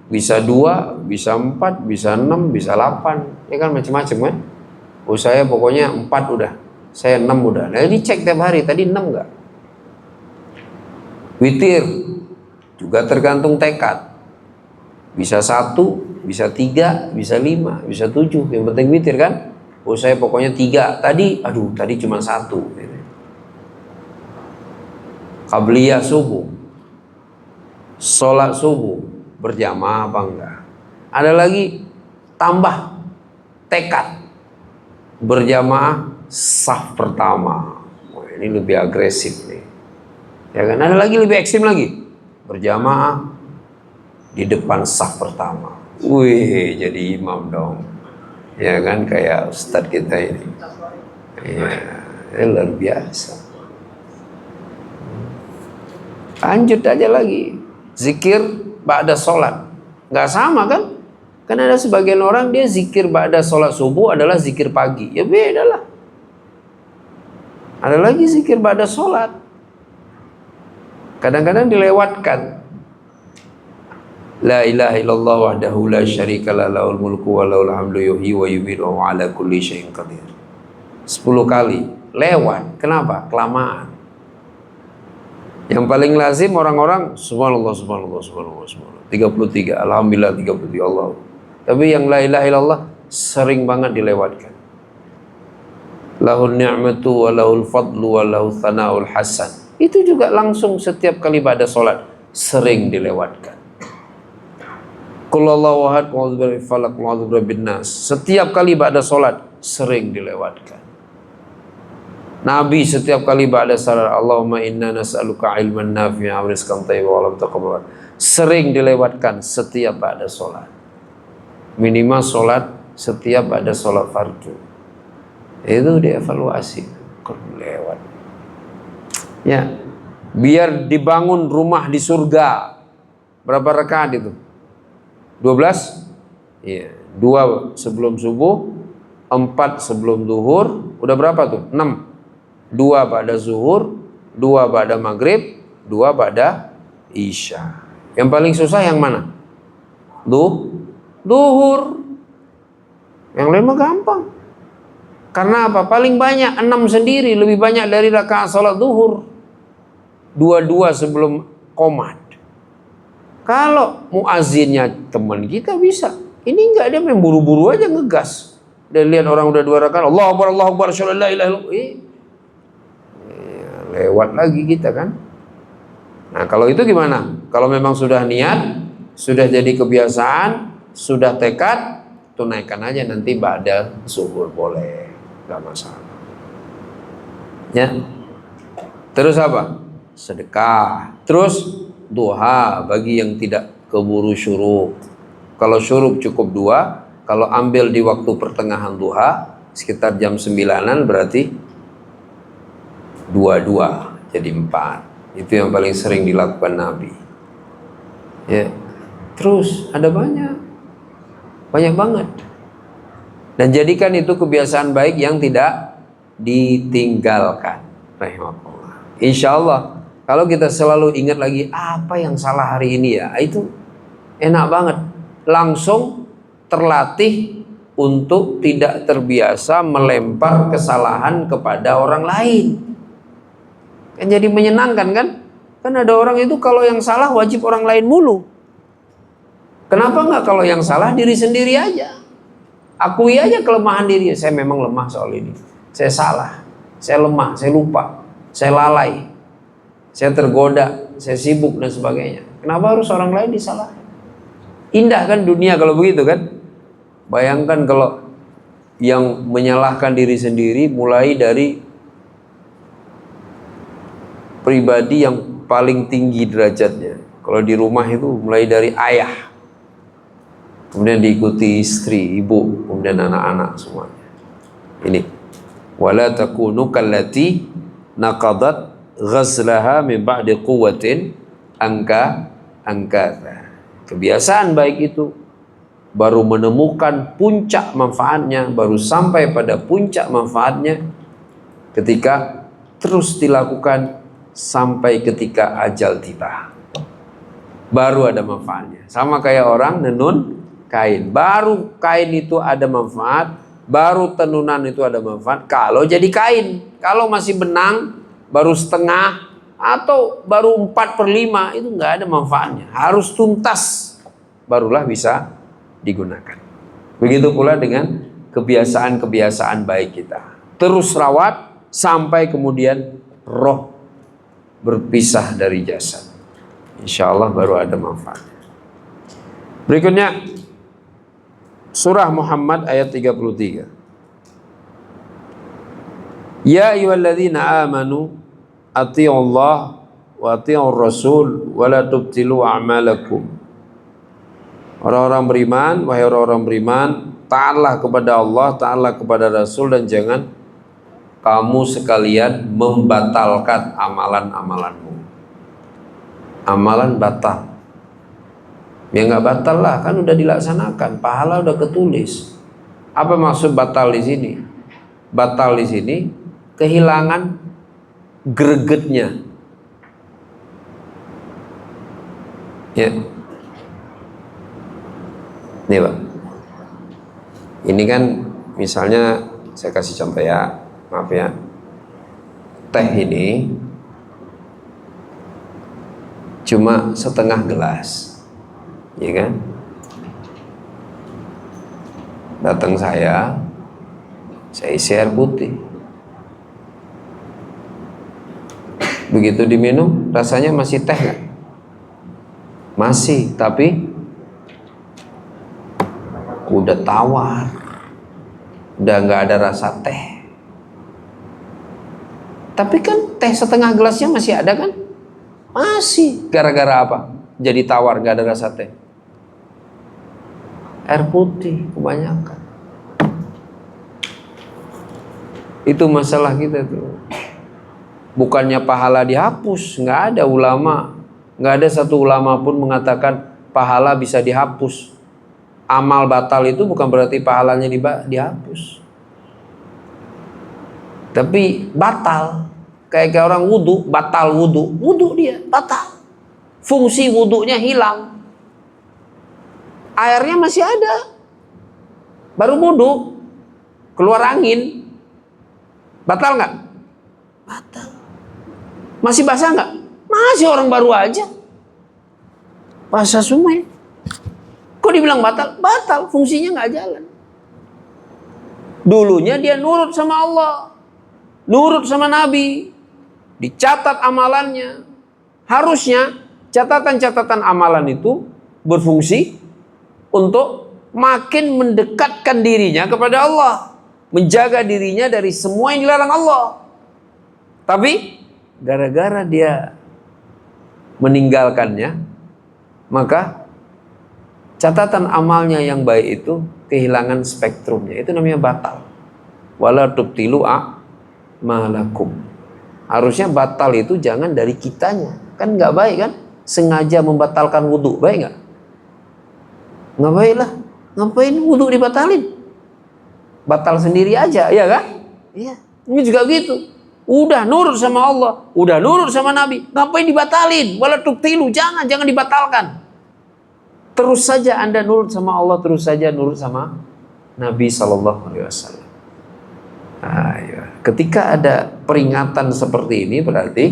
S1: bisa 2, bisa 4, bisa 6, bisa 8. Ya kan macam-macam kan? Oh saya pokoknya 4 udah. Saya 6 udah. Nah ini cek tiap hari. Tadi 6 enggak? Witir. Juga tergantung tekad. Bisa 1, bisa 3, bisa 5, bisa 7. Yang penting witir kan? Oh saya pokoknya 3. Tadi cuma 1. Qabliyah subuh, sholat subuh berjamaah apa enggak. Ada lagi tambah tekad berjamaah saf pertama. Wah, ini lebih agresif nih, ya kan. Ada lagi lebih ekstrim lagi, berjamaah di depan saf pertama. Wih, jadi imam dong, ya kan, kayak ustadz kita ini. Ya, luar biasa. Lanjut aja lagi, zikir ba'da sholat, nggak sama kan? Kan ada sebagian orang dia zikir ba'da sholat subuh adalah zikir pagi, ya beda lah. Ada lagi zikir ba'da sholat, kadang-kadang dilewatkan. La ilaha illallah wahdahu la syarikalah lahul mulku wa lahul hamdu yuhyi wa yumiitu wa ala kulli syai'in qadir. 10 kali lewat. Kenapa? Kelamaan. Yang paling lazim orang-orang subhanallah subhanallah subhanallah subhanallah 33, alhamdulillah 33 Allah. Tapi yang la ilaha illallah sering banget dilewatkan. Lahul ni'matu wa lahul fadlu wa lahul thana'ul hasan. Itu juga langsung setiap kali pada sholat sering dilewatkan. Qul huwallahu ahad, qul a'udzu birabbil falaq, qul a'udzu birabbin nas. Setiap kali pada sholat sering dilewatkan. Nabi setiap kali ba'da salat, Allahumma inna nas'aluka ilman nafi'an wa rizqan thayyiban wa lam taqabbal, sering dilewatkan setiap ba'da salat. Minimal salat setiap ba'da salat fardu. Itu dievaluasi, kok lewat. Ya, biar dibangun rumah di surga. Berapa rakaat itu? 12? Iya, 2 sebelum subuh, 4 sebelum zuhur, udah berapa tuh? 6. 2 pada zuhur, 2 pada maghrib, 2 pada isya. Yang paling susah yang mana? Duhur. Yang lain mah gampang. Karena apa? Paling banyak 6 sendiri, lebih banyak dari rakaat salat duhur. 2 sebelum qomat. Kalau muazzinnya teman kita bisa. Ini enggak, dia main buru-buru aja ngegas. Dia lihat orang udah 2 rakaat, Allahu Akbar, asyhadu an la ilaha illallah. Lewat lagi kita kan. Nah, kalau itu gimana? Kalau memang sudah niat, sudah jadi kebiasaan, sudah tekad, tunaikan aja nanti ba'da zuhur boleh, gak masalah. Ya. Terus apa? Sedekah. Terus duha bagi yang tidak keburu syuruk. Kalau syuruk cukup 2, kalau ambil di waktu pertengahan duha sekitar jam 9-an berarti 2 jadi 4. Itu yang paling sering dilakukan Nabi. Ya. Terus ada banyak banget. Dan jadikan itu kebiasaan baik yang tidak ditinggalkan. Rahimahullah. Insya Allah kalau kita selalu ingat lagi apa yang salah hari ini ya, itu enak banget. Langsung terlatih untuk tidak terbiasa melempar kesalahan kepada orang lain. Kan jadi menyenangkan kan? Kan ada orang itu kalau yang salah wajib orang lain mulu. Kenapa enggak kalau yang salah diri sendiri aja? Akui aja kelemahan diri. Saya memang lemah soal ini. Saya salah. Saya lemah. Saya lupa. Saya lalai. Saya tergoda. Saya sibuk dan sebagainya. Kenapa harus orang lain disalahin? Indah kan dunia kalau begitu kan? Bayangkan kalau yang menyalahkan diri sendiri mulai dari pribadi yang paling tinggi derajatnya. Kalau di rumah itu mulai dari ayah, kemudian diikuti istri, ibu, kemudian anak-anak semuanya. Ini wala takunu kallati naqadat ghazlaha min ba'di quwwatin angkatha. Kebiasaan baik itu baru menemukan puncak manfaatnya, baru sampai pada puncak manfaatnya ketika terus dilakukan sampai ketika ajal tiba, baru ada manfaatnya. Sama kayak orang nenun kain, baru kain itu ada manfaat, baru tenunan itu ada manfaat kalau jadi kain. Kalau masih benang, baru setengah atau baru 4/5, itu nggak ada manfaatnya. Harus tuntas, barulah bisa digunakan. Begitu pula dengan kebiasaan-kebiasaan baik kita. Terus rawat sampai kemudian roh berpisah dari jasad. Insya Allah baru ada manfaat. Berikutnya surah Muhammad ayat 33. Ya ayyuhalladzina amanu athi'ullah wa athi'ur rasul wa la tubtilu a'malakum. Orang-orang beriman, wahai orang-orang beriman, taatlah kepada Allah, taatlah kepada Rasul, dan jangan kamu sekalian membatalkan amalan-amalanmu. Amalan batal. Ya nggak batal lah, kan udah dilaksanakan, pahala udah ketulis. Apa maksud batal di sini? Batal di sini kehilangan gregetnya. Ya. Nih Pak. Ini kan misalnya saya kasih contoh ya, maaf ya. Teh ini cuma setengah gelas, ya kan? Datang saya isi air putih. Begitu diminum, rasanya masih teh nggak? Masih, tapi udah tawar, udah nggak ada rasa teh. Tapi kan teh setengah gelasnya masih ada kan? Masih. Gara-gara apa? Jadi tawar, nggak ada rasa teh. Air putih kebanyakan. Itu masalah kita tuh. Bukannya pahala dihapus, nggak ada ulama, nggak ada satu ulama pun mengatakan pahala bisa dihapus. Amal batal itu bukan berarti pahalanya dihapus. Tapi batal. Kayak orang wudhu, batal wudhu. Wudhu dia, batal. Fungsi wudhunya hilang. Airnya masih ada. Baru wudhu, keluar angin. Batal nggak? Batal. Masih basah nggak? Masih, orang baru aja. Basah semua ya. Kok dibilang batal? Batal, fungsinya nggak jalan. Dulunya dia nurut sama Allah, nurut sama Nabi, dicatat amalannya. Harusnya catatan-catatan amalan itu berfungsi untuk makin mendekatkan dirinya kepada Allah, menjaga dirinya dari semua yang dilarang Allah. Tapi gara-gara dia meninggalkannya, maka catatan amalnya yang baik itu kehilangan spektrumnya. Itu namanya batal. Wala tubtilu a'malakum. Harusnya batal itu jangan dari kitanya. Kan nggak baik kan? Sengaja membatalkan wudhu, baik nggak? Nggak baik lah. Ngapain wudhu dibatalin? Batal sendiri aja, ya kan? Iya. Ini juga gitu. Udah nurut sama Allah, udah nurut sama Nabi, ngapain dibatalin? Wala tubtilu, jangan dibatalkan. Terus saja Anda nurut sama Allah, terus saja nurut sama Nabi SAW. Ketika ada peringatan seperti ini, berarti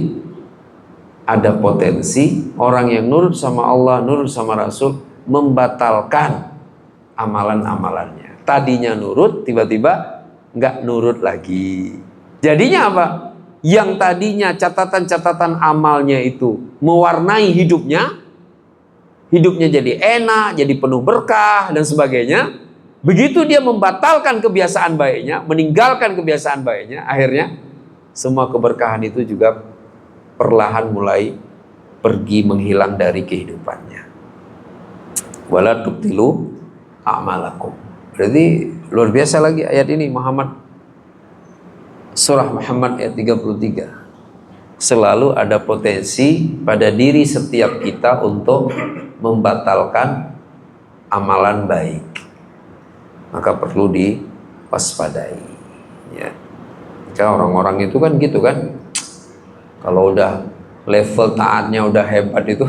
S1: ada potensi orang yang nurut sama Allah, nurut sama Rasul, membatalkan amalan-amalannya. Tadinya nurut, tiba-tiba nggak nurut lagi. Jadinya apa? Yang tadinya catatan-catatan amalnya itu mewarnai hidupnya jadi enak, jadi penuh berkah dan sebagainya. Begitu dia membatalkan kebiasaan baiknya, meninggalkan kebiasaan baiknya, akhirnya semua keberkahan itu juga perlahan mulai pergi, menghilang dari kehidupannya. Wala tubtilu a'malakum. Berarti luar biasa lagi ayat ini, surah Muhammad ayat 33. Selalu ada potensi pada diri setiap kita untuk membatalkan amalan baik. Maka perlu diwaspadai. Ya. Orang-orang itu kan gitu kan. Kalau udah level taatnya udah hebat itu,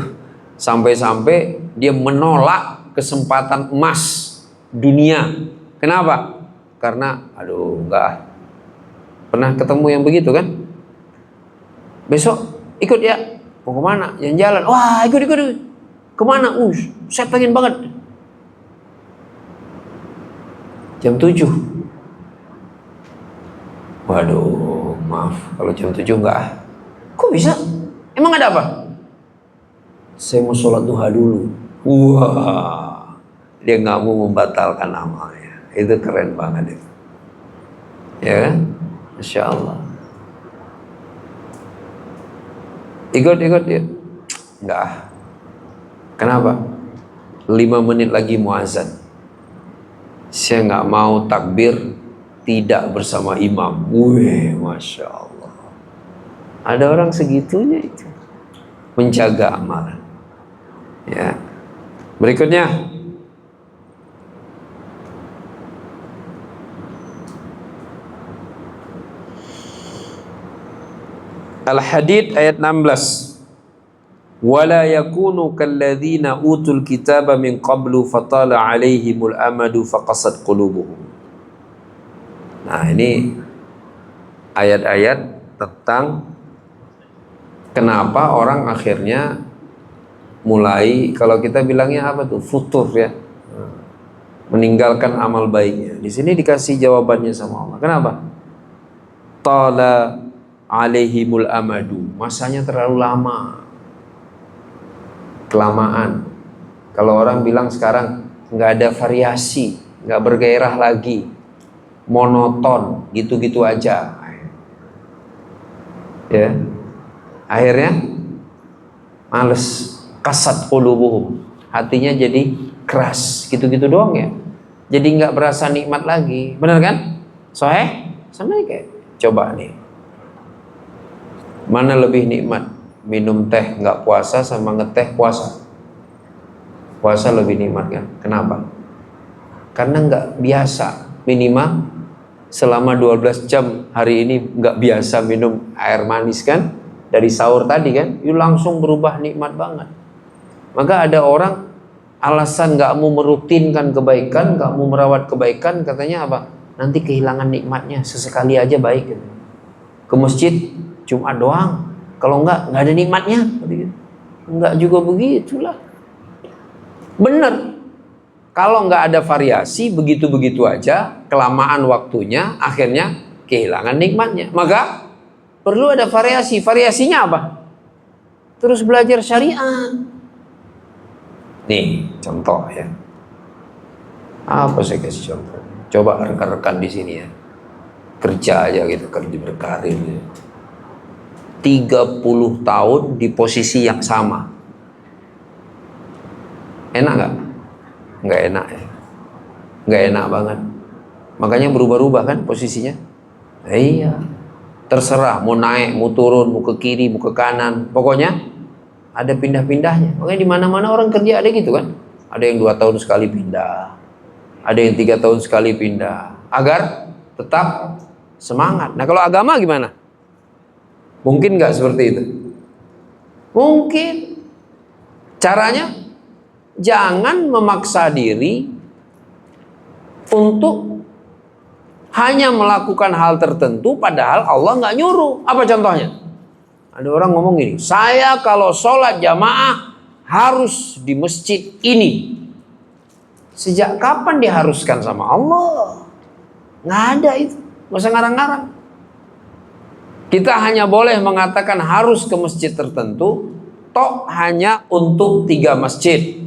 S1: sampai-sampai dia menolak kesempatan emas dunia. Kenapa? Karena enggak. Pernah ketemu yang begitu kan? Besok ikut ya. Mau kemana? Jalan-jalan. Wah, ikut. Kemana? Saya pengen banget. Jam 7. Waduh, maaf. Kalau jam 7 enggak. Kok bisa? Emang ada apa? Saya mau sholat duha dulu. Wah, dia nggak mau membatalkan amalnya. Itu keren banget itu. Ya kan? Masya Allah. Ikut ya. Enggak. Kenapa? 5 menit lagi muazan. Saya nggak mau takbir tidak bersama imam. Wih, Masya Allah. Ada orang segitunya itu. Menjaga amalan. Ya. Berikutnya. Al-Hadid ayat 16. Wala yakunu kalladzina utul kitaba min qablu fatala alaihimul amadu faqasat qulubuhum. Nah, ini ayat-ayat tentang kenapa orang akhirnya mulai, kalau kita bilangnya apa tuh, futur ya, meninggalkan amal baiknya. Di sini dikasih jawabannya sama Allah. Kenapa? Tala alaihimul amadu, masanya terlalu lama, kelamaan. Kalau orang bilang sekarang nggak ada variasi, nggak bergairah lagi, monoton, gitu-gitu aja. Ya, akhirnya males, kasat qulubuhum, hatinya jadi keras, gitu-gitu doang ya. Jadi nggak berasa nikmat lagi, benar kan? Soalnya sama nih kayak, coba nih, mana lebih nikmat? Minum teh nggak puasa sama ngeteh puasa? Puasa lebih nikmat kan? Kenapa? Karena nggak biasa. Minimal selama 12 jam hari ini nggak biasa minum air manis kan? Dari sahur tadi kan? Itu langsung berubah nikmat banget. Maka ada orang alasan nggak mau merutinkan kebaikan, nggak mau merawat kebaikan, katanya apa? Nanti kehilangan nikmatnya, sesekali aja baik gitu. Ke masjid Jumat doang, kalau nggak ada nikmatnya. Enggak juga begitulah. Bener. Kalau nggak ada variasi, begitu-begitu aja, kelamaan waktunya, akhirnya kehilangan nikmatnya. Maka perlu ada variasi. Variasinya apa? Terus belajar syariat. Nih contoh ya. Apa saya kasih contoh? Coba rekan-rekan di sini ya, kerja aja gitu, kerja berkarir gitu. 30 tahun di posisi yang sama. Enak gak? Nggak enak ya. Nggak enak banget. Makanya berubah-ubah kan posisinya. Iya. Terserah mau naik, mau turun, mau ke kiri, mau ke kanan. Pokoknya ada pindah-pindahnya. Makanya di mana-mana orang kerja ada gitu kan. Ada yang 2 tahun sekali pindah. Ada yang 3 tahun sekali pindah. Agar tetap semangat. Nah kalau agama gimana? Mungkin nggak seperti itu? Mungkin. Caranya, jangan memaksa diri untuk hanya melakukan hal tertentu padahal Allah nggak nyuruh. Apa contohnya? Ada orang ngomong gini, saya kalau sholat jamaah harus di masjid ini. Sejak kapan diharuskan sama Allah? Nggak ada itu. Nggak usah ngarang-ngarang. Kita hanya boleh mengatakan harus ke masjid tertentu, toh hanya untuk 3 masjid.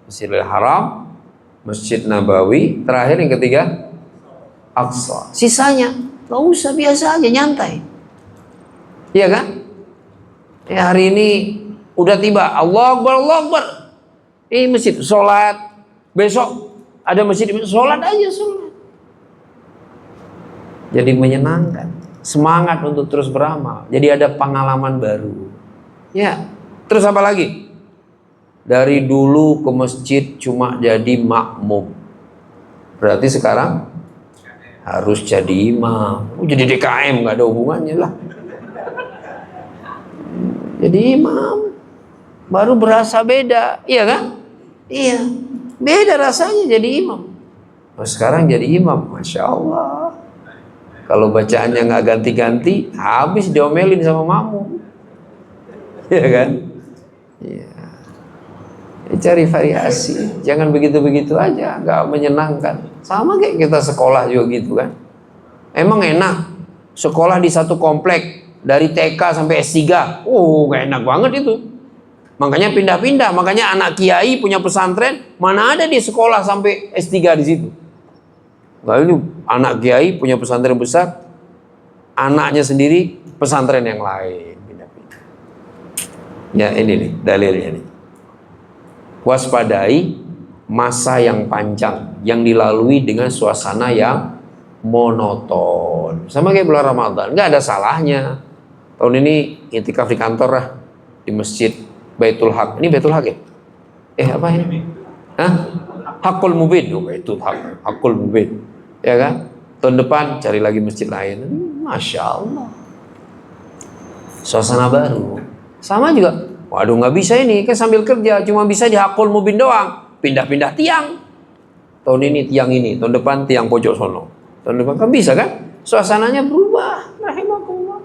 S1: Masjidil Haram, Masjid Nabawi, terakhir yang ketiga Aqsa. Sisanya nggak usah, biasa aja, nyantai. Iya kan? Ya hari ini udah tiba, Allah Akbar, Allah Akbar. Ini masjid, sholat. Besok ada masjid, sholat aja, sholat. Jadi menyenangkan. Semangat untuk terus beramal. Jadi ada pengalaman baru. Ya, terus apa lagi? Dari dulu ke masjid cuma jadi makmum. Berarti sekarang harus jadi imam. Jadi DKM nggak ada hubungannya lah. Jadi imam baru berasa beda, iya kan? Iya, beda rasanya jadi imam. Nah, sekarang jadi imam, Masya Allah. Kalau bacaannya nggak ganti-ganti, habis diomelin sama makmum. Iya kan? Iya. Cari variasi, jangan begitu-begitu aja, nggak menyenangkan. Sama kayak kita sekolah juga gitu kan. Emang enak sekolah di satu komplek, dari TK sampai S3. Oh, gak enak banget itu. Makanya pindah-pindah. Makanya anak kiai punya pesantren, mana ada di sekolah sampai S3 di situ. Lalu anak kiai punya pesantren besar, anaknya sendiri pesantren yang lain. Pindah-pindah. Ya ini nih dalilnya nih. Waspadai masa yang panjang yang dilalui dengan suasana yang monoton. Sama kayak bulan Ramadan, nggak ada salahnya. Tahun ini itikaf di kantor lah, di masjid Baitul Haq. Ini Baitul Haq ya? Apa ini? Hah? Hakul Mubin. Oh, Baitul Haq. Hakul Mubin. Ya kan? Tahun depan cari lagi masjid lain. Masya Allah. Suasana baru. Sama juga. Waduh, nggak bisa ini, kan sambil kerja cuma bisa di Hakul Mubin doang. Pindah-pindah tiang. Tahun ini tiang ini, tahun depan tiang pojok sono. Tahun depan kan bisa kan? Suasananya berubah. Rahimakumullah.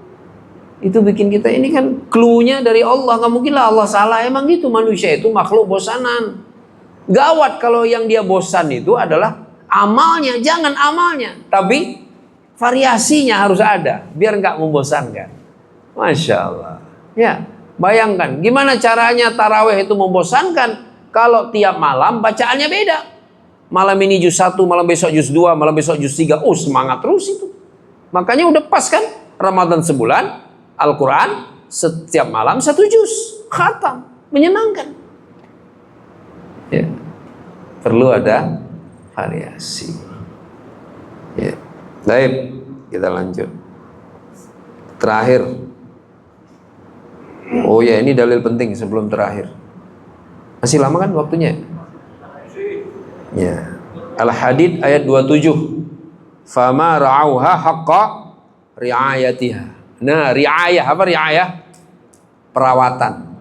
S1: Itu bikin kita ini kan clue-nya dari Allah. Nggak mungkin lah Allah salah. Emang gitu, manusia itu makhluk bosanan. Gawat kalau yang dia bosan itu adalah amalnya. Jangan amalnya, tapi variasinya harus ada biar nggak membosankan. Masya Allah. Ya, bayangkan gimana caranya taraweh itu membosankan kalau tiap malam bacaannya beda. Malam ini juz 1, malam besok juz 2, malam besok juz 3. Oh, semangat terus itu. Makanya udah pas kan Ramadan sebulan, Al-Quran setiap malam 1 juz, khatam, menyenangkan. Ya, perlu ada variasi. Ya, baik, kita lanjut. Terakhir. Oh ya, ini dalil penting sebelum terakhir. Masih lama kan waktunya? Ya. Al-Hadid ayat 27. Fama ra'auha haqqa ri'ayatiha. Nah, riayah apa riayah? Perawatan.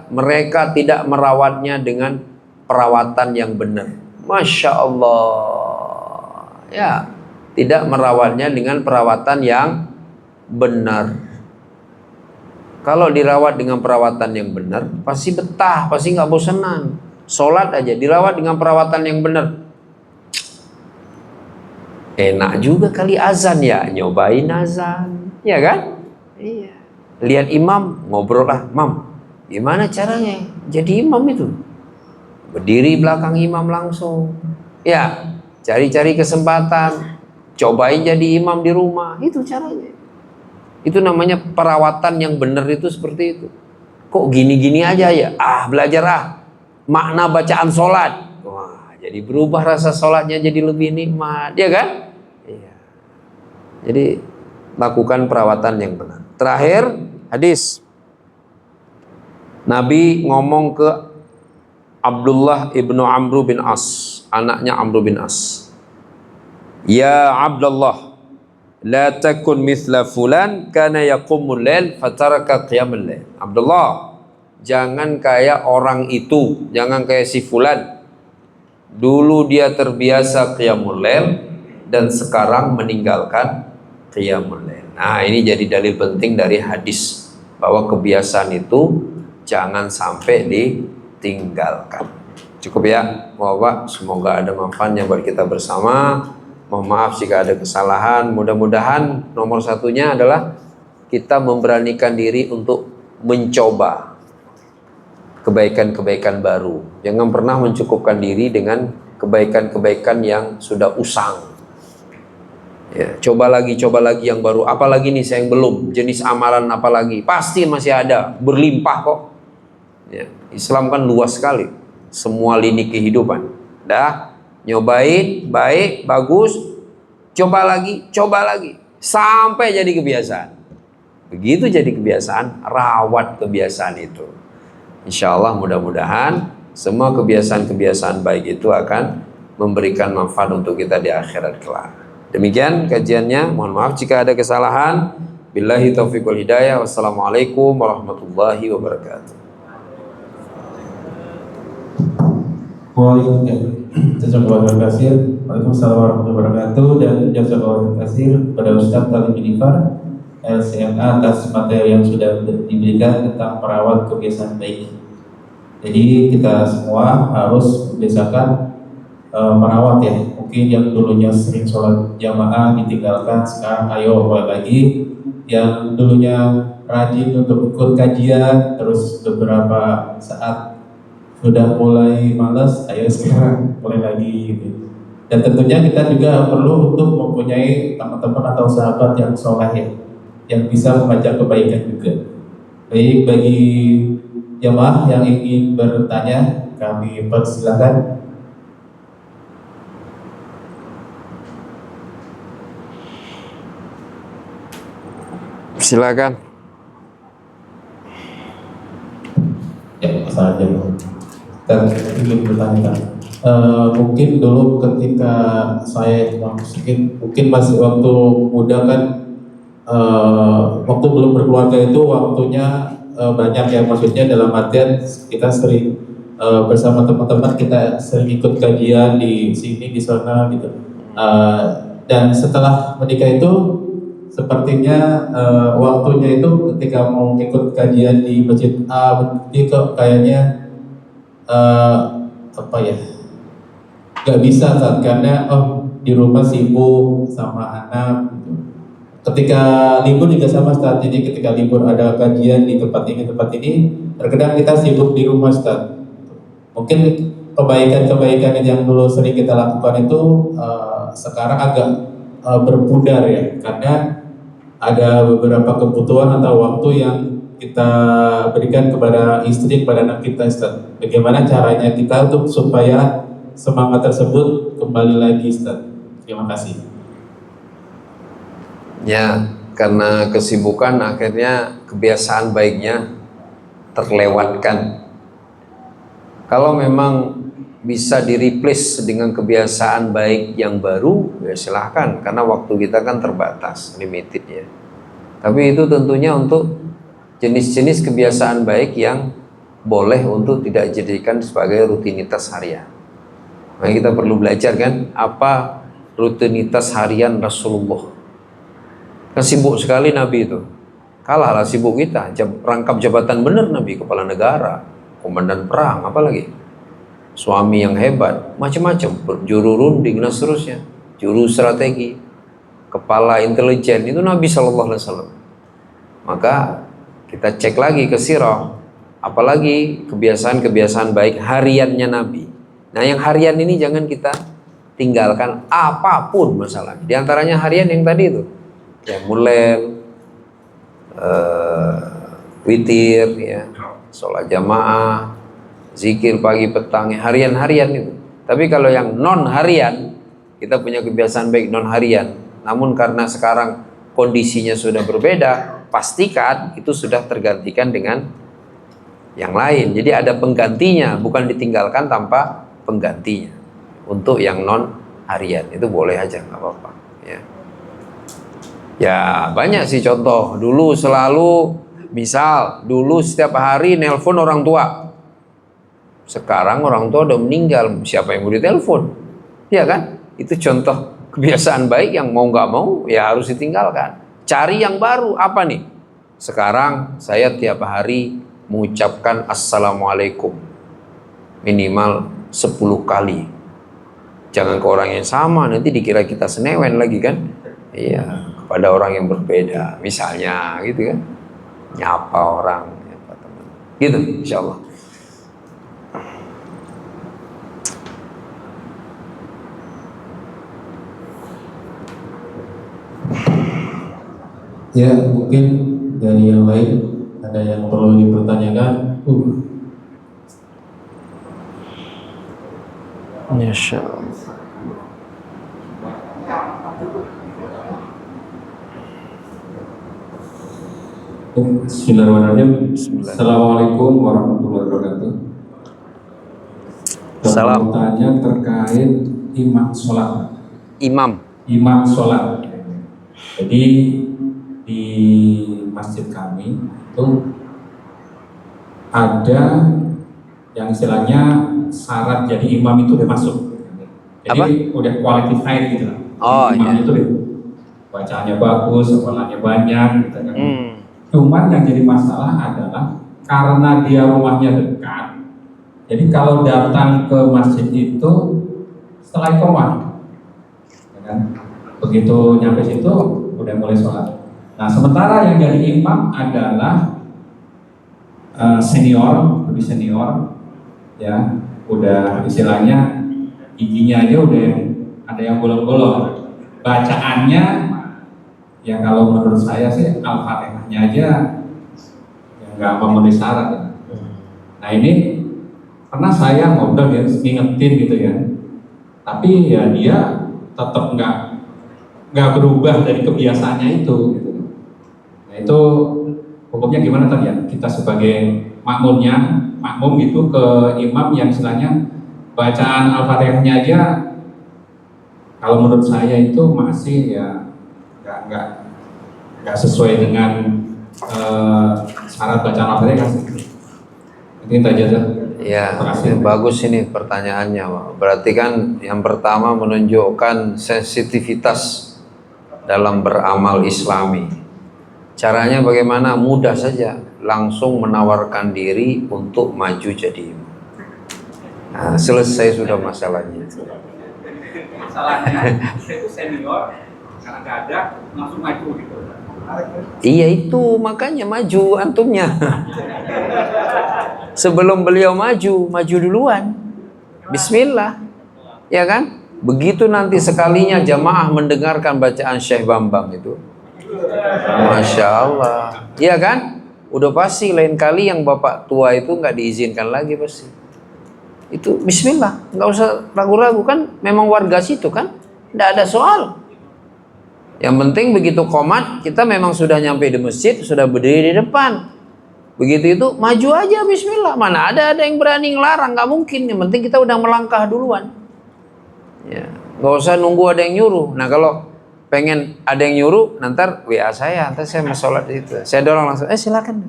S1: Mereka tidak merawatnya dengan perawatan yang benar. Masya Allah. Ya, tidak merawatnya dengan perawatan yang benar. Kalau dirawat dengan perawatan yang benar, pasti betah, pasti nggak bosanan. Sholat aja dirawat dengan perawatan yang benar. Enak juga kali azan ya, nyobain azan, ya kan? Iya. Lihat imam, ngobrol lah, mam, gimana caranya jadi imam itu? Berdiri belakang imam langsung. Ya, cari-cari kesempatan, cobain jadi imam di rumah, itu caranya. Itu namanya perawatan yang benar itu seperti itu. Kok gini-gini aja ya? Belajar makna bacaan sholat. Wah, jadi berubah rasa sholatnya jadi lebih nikmat, ya kan? Iya. Jadi lakukan perawatan yang benar. Terakhir, hadis. Nabi ngomong ke Abdullah ibnu Amr bin As, anaknya Amr bin As. Ya Abdullah, la takun mithla fulan kana yaqumul lail fataraka qiyamul lail. Abdullah, jangan kayak orang itu, jangan kayak si fulan. Dulu dia terbiasa qiyamul lail dan sekarang meninggalkan qiyamul lail. Nah, ini jadi dalil penting dari hadis bahwa kebiasaan itu jangan sampai ditinggalkan. Cukup ya, Bapak. Semoga ada manfaatnya buat kita bersama. Mohon maaf jika ada kesalahan. Mudah-mudahan nomor satunya adalah kita memberanikan diri untuk mencoba kebaikan-kebaikan baru. Jangan pernah mencukupkan diri dengan kebaikan-kebaikan yang sudah usang. Ya, coba lagi yang baru. Apalagi nih saya yang belum. Jenis amalan apalagi? Pasti masih ada, berlimpah kok. Ya, Islam kan luas sekali. Semua lini kehidupan. Dah, nyobain, baik, bagus. Coba lagi, sampai jadi kebiasaan. Begitu jadi kebiasaan, rawat kebiasaan itu. Insya Allah mudah-mudahan semua kebiasaan-kebiasaan baik itu akan memberikan manfaat untuk kita di akhirat kelak. Demikian kajiannya. Mohon maaf jika ada kesalahan. Billahi taufiq wal hidayah. Wassalamualaikum warahmatullahi wabarakatuh.
S2: Jazakallahu khairan. Waalaikumsalam warahmatullahi wabarakatuh. Dan jazakallahu khairan pada Ustaz Talib Binifar LCMA atas materi yang sudah diberikan tentang merawat kebiasaan baik. Jadi kita semua harus membiasakan merawat ya. Mungkin yang dulunya sering sholat jamaah ditinggalkan, sekarang ayo mulai lagi yang dulunya rajin untuk ikut kajian, terus beberapa saat sudah mulai malas, ayo sekarang mulai lagi gitu. Dan tentunya kita juga perlu untuk mempunyai teman-teman atau sahabat yang soleh ya, yang bisa mengajak kebaikan juga. Baik, bagi jemaah yang ingin bertanya, kami persilahkan.
S1: Silakan.
S2: Ya, saja. Dan ingin bertanya, mungkin dulu ketika saya mungkin masih waktu muda kan, waktu belum berkeluarga itu waktunya banyak ya, maksudnya dalam artian kita sering bersama teman-teman, kita sering ikut kajian di sini di sana gitu. Dan setelah menikah itu sepertinya waktunya itu ketika mau ikut kajian di masjid A itu kayaknya apa ya, nggak bisa kan, karena di rumah sibuk sama anak gitu. Ketika libur juga sama Ustaz, jadi ketika libur ada kajian di tempat ini, terkadang kita sibuk di rumah Ustaz. Mungkin kebaikan-kebaikan yang dulu sering kita lakukan itu sekarang agak berpudar ya, karena ada beberapa kebutuhan atau waktu yang kita berikan kepada istri, kepada anak kita Ustaz. Bagaimana caranya kita untuk supaya semangat tersebut kembali lagi Ustaz? Terima kasih.
S1: Ya, karena kesibukan akhirnya kebiasaan baiknya terlewatkan. Kalau memang bisa di-replace dengan kebiasaan baik yang baru, ya silahkan, karena waktu kita kan terbatas, limited ya. Tapi itu tentunya untuk jenis-jenis kebiasaan baik yang boleh untuk tidak dijadikan sebagai rutinitas harian. Nah, kita perlu belajar kan, apa rutinitas harian Rasulullah. Kan sibuk sekali Nabi itu. Kalahlah sibuk kita, rangkap jabatan benar Nabi, kepala negara, komandan perang, apalagi suami yang hebat, macam-macam, juru runding dan seterusnya, juru strategi, kepala intelijen, itu Nabi Shallallahu Alaihi Wasallam. Maka kita cek lagi ke sirah, apalagi kebiasaan-kebiasaan baik hariannya Nabi. Nah, yang harian ini jangan kita tinggalkan apapun masalah. Di antaranya harian yang tadi itu, qiyamul witir, ya, sholat jamaah, zikir pagi petang, harian-harian itu. Tapi kalau yang non harian, kita punya kebiasaan baik non harian, namun karena sekarang kondisinya sudah berbeda, pastikan itu sudah tergantikan dengan yang lain. Jadi ada penggantinya, bukan ditinggalkan tanpa penggantinya. Untuk yang non harian itu boleh aja, nggak apa-apa. Ya banyak sih contoh. Dulu selalu, misal dulu setiap hari nelpon orang tua. Sekarang orang tua udah meninggal, siapa yang mau ditelepon? Ya kan? Itu contoh kebiasaan baik yang mau nggak mau ya harus ditinggalkan. Cari yang baru, apa nih? Sekarang saya tiap hari mengucapkan assalamualaikum minimal 10 kali. Jangan ke orang yang sama, nanti dikira kita senewen lagi kan? Iya, kepada orang yang berbeda, misalnya gitu kan, nyapa orang, nyapa teman, gitu, insya Allah.
S2: Ya, mungkin dari yang lain ada yang perlu dipertanyakan.
S1: Insya Allah.
S2: Bismillahirrahmanirrahim. Assalamualaikum warahmatullahi wabarakatuh.
S1: Salam.
S2: Tanya terkait imam sholat. Imam sholat. Jadi di masjid kami itu ada yang istilahnya syarat jadi imam itu udah masuk. Jadi
S1: apa?
S2: Udah qualified gitu lah. Imam
S1: Iya.
S2: itu bacaannya bagus, hafalannya banyak gitu kan. Cuman yang jadi masalah adalah karena dia rumahnya dekat. Jadi kalau datang ke masjid itu setelah iqamah, ya kan? Begitu nyampe situ udah mulai sholat. Nah, sementara yang jadi imam adalah senior, lebih senior, ya, udah istilahnya giginya aja udah ada yang bolong-bolong. Bacaannya, ya kalau menurut saya sih Al-Fatihahnya aja ya nggak memenuhi syarat. Nah ini pernah saya ngobrol ya, ngingetin gitu ya, tapi ya dia tetap nggak berubah dari kebiasaannya itu. Gitu. Nah itu hukumnya gimana tadi ya? Kita sebagai makmum gitu ke imam yang istilahnya bacaan Al-Fatihahnya aja, kalau menurut saya itu masih ya nggak sesuai dengan syarat bacaan Al-Fatihah. Ini aja.
S1: Ya, bagus ini pertanyaannya, Pak. Berarti kan yang pertama menunjukkan sensitivitas dalam beramal Islami. Caranya bagaimana? Mudah saja, langsung menawarkan diri untuk maju jadi imam. Nah, selesai sudah masalahnya.
S3: Masalahnya itu senior karena nggak ada langsung maju gitu.
S1: Iya itu makanya maju antumnya. Sebelum beliau maju duluan. Bismillah. Ya kan? Begitu nanti sekalinya jamaah mendengarkan bacaan Syekh Bambang itu. Masya Allah. Iya kan? Udah pasti lain kali yang bapak tua itu nggak diizinkan lagi pasti. Itu Bismillah. Nggak usah ragu-ragu kan. Memang warga situ kan. Nggak ada soal. Yang penting begitu qomat kita memang sudah nyampe di masjid, sudah berdiri di depan. Begitu itu maju aja Bismillah. Mana ada yang berani ngelarang, nggak mungkin. Yang penting kita udah melangkah duluan. Ya, nggak usah nunggu ada yang nyuruh. Nah kalau pengen ada yang nyuruh, nanti WA saya, nanti saya mau sholat itu. Saya dorong langsung, silakan.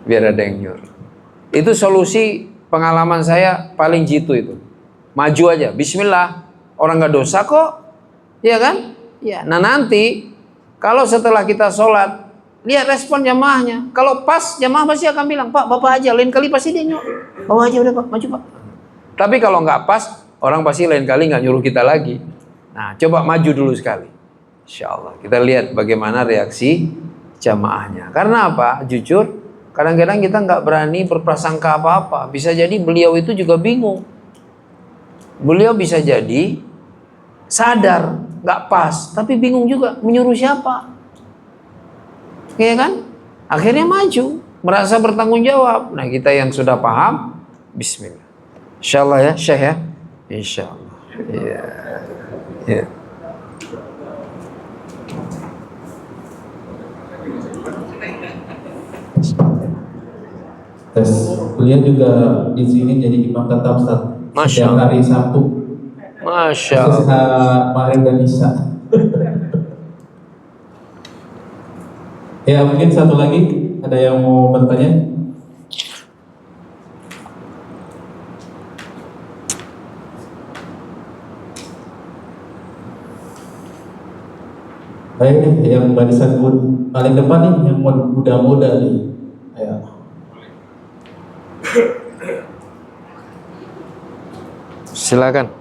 S1: Biar ada yang nyuruh. Itu solusi pengalaman saya paling jitu itu. Maju aja, Bismillah. Orang nggak dosa kok, ya kan? Ya, nah nanti kalau setelah kita sholat lihat respon jamaahnya. Kalau pas jamaah pasti akan bilang, Pak, Bapak aja. Lain kali pasti dia nyuruh. Bawa aja udah Pak, maju Pak. Tapi kalau nggak pas, orang pasti lain kali nggak nyuruh kita lagi. Nah, coba maju dulu sekali. Insya Allah. Kita lihat bagaimana reaksi jamaahnya. Karena apa? Jujur, kadang-kadang kita nggak berani berprasangka apa-apa. Bisa jadi beliau itu juga bingung. Beliau bisa jadi sadar nggak pas, tapi bingung juga menyuruh siapa. Ya kan? Akhirnya maju, merasa bertanggung jawab. Nah kita yang sudah paham, Bismillah. Insya Allah ya, Syekh ya. Insya Allah. Ya. Ya.
S2: Tes. Beliau juga di sini jadi imam tetap setiap hari Sabtu.
S1: Masya Allah.
S2: Maghrib dan Isya. Ya mungkin satu lagi ada yang mau bertanya? Baik nih, yang barisan paling depan nih, yang muda-muda nih. Ayo.
S1: Silakan.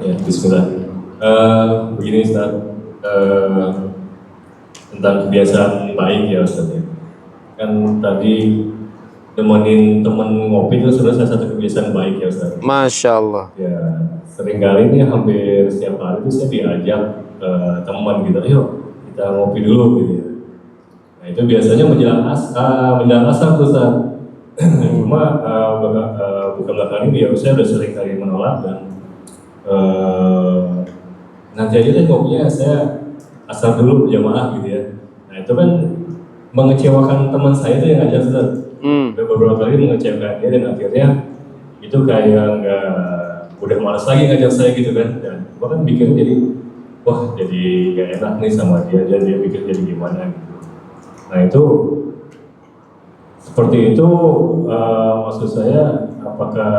S4: Ya, bismillah. Begini Ustaz, tentang kebiasaan baik ya Ustaz ya. Kan tadi nemenin temen ngopi itu sebenarnya salah satu kebiasaan baik ya Ustaz.
S1: Masya Allah.
S4: Ya, seringkali ini hampir setiap hari itu saya diajak teman gitu, ayo kita ngopi dulu gitu ya. Nah itu biasanya menjelang asar tuh Ustaz. Cuma bukan belakangan ini ya saya udah sering kali menolak dan nanti aja deh kopinya saya asar dulu jamaah gitu ya. Nah itu kan mengecewakan teman saya tuh yang ngajak Ustaz. Udah beberapa kali mengecewakan dia dan akhirnya itu kayak udah malas lagi ngajak saya gitu kan. Dan bahkan bikin jadi wah jadi gak enak nih sama dia dan dia pikir jadi gimana gitu. Nah itu seperti itu maksud saya apakah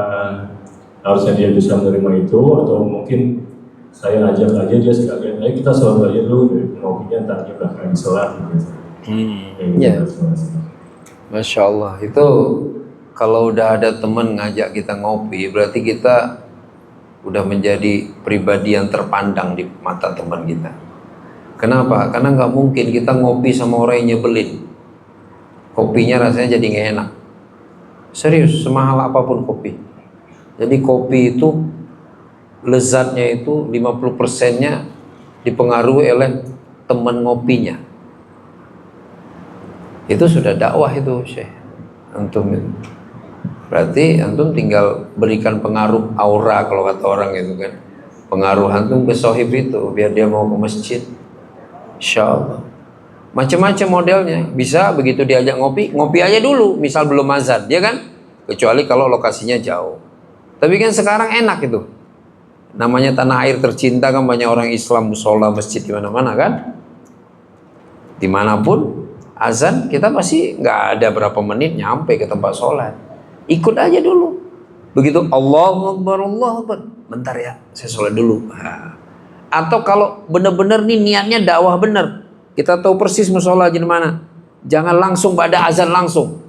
S4: harusnya dia bisa menerima itu atau mungkin saya ajak aja dia sekalian, ayo kita sholat aja dulu, ngopinya ntar juga akan sholat gitu.
S1: Ya, Masya Allah. Itu kalau udah ada temen ngajak kita ngopi, berarti kita udah menjadi pribadi yang terpandang di mata teman kita. Kenapa? Karena nggak mungkin kita ngopi sama orang yang nyebelin. Kopinya rasanya jadi nggak enak. Serius, semahal apapun kopi. Jadi kopi itu lezatnya itu 50%-nya dipengaruhi oleh teman ngopinya. Itu sudah dakwah itu, Syekh. Antum itu. Berarti antum tinggal berikan pengaruh aura kalau kata orang itu kan. Pengaruh antum ke sohib itu biar dia mau ke masjid. Insyaallah. Macam-macam modelnya. Bisa begitu diajak ngopi, ngopi aja dulu, misal belum azan, ya kan? Kecuali kalau lokasinya jauh. Tapi kan sekarang enak itu. Namanya tanah air tercinta kan, banyak orang Islam, musola, masjid di mana-mana kan? Dimanapun azan kita pasti nggak ada berapa menit nyampe ke tempat sholat. Ikut aja dulu. Begitu Allahu Akbar, Allahu Akbar, bentar ya, saya sholat dulu. Atau kalau benar-benar nih niatnya dakwah benar, kita tahu persis musola di mana, jangan langsung pada azan langsung.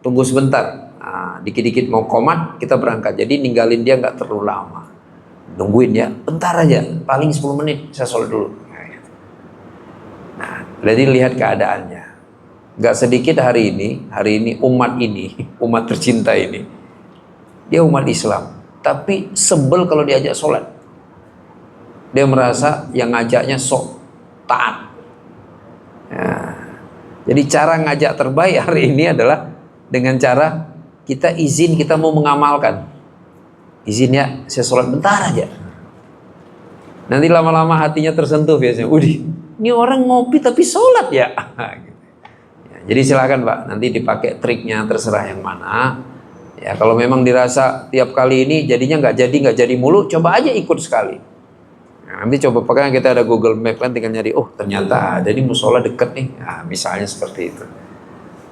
S1: Tunggu sebentar. Dikit-dikit mau komat kita berangkat. Jadi ninggalin dia nggak terlalu lama. Nungguin ya, bentar aja, paling 10 menit saya sholat dulu. Nah, jadi lihat keadaannya. Gak sedikit hari ini umat tercinta ini, dia umat Islam, tapi sebel kalau diajak sholat. Dia merasa yang ngajaknya sok taat. Nah, jadi cara ngajak terbaik hari ini adalah dengan cara kita izin, kita mau mengamalkan. Izin ya, saya sholat bentar aja. Nanti lama-lama hatinya tersentuh biasanya. Ini orang ngopi tapi sholat ya. Jadi silakan Pak, nanti dipakai triknya, terserah yang mana. Ya kalau memang dirasa tiap kali ini jadinya nggak jadi mulu, coba aja ikut sekali. Nah, nanti coba pakai, kita ada Google Map kan, tinggal nyari. Oh ternyata ada di musola deket nih. Nah, misalnya seperti itu.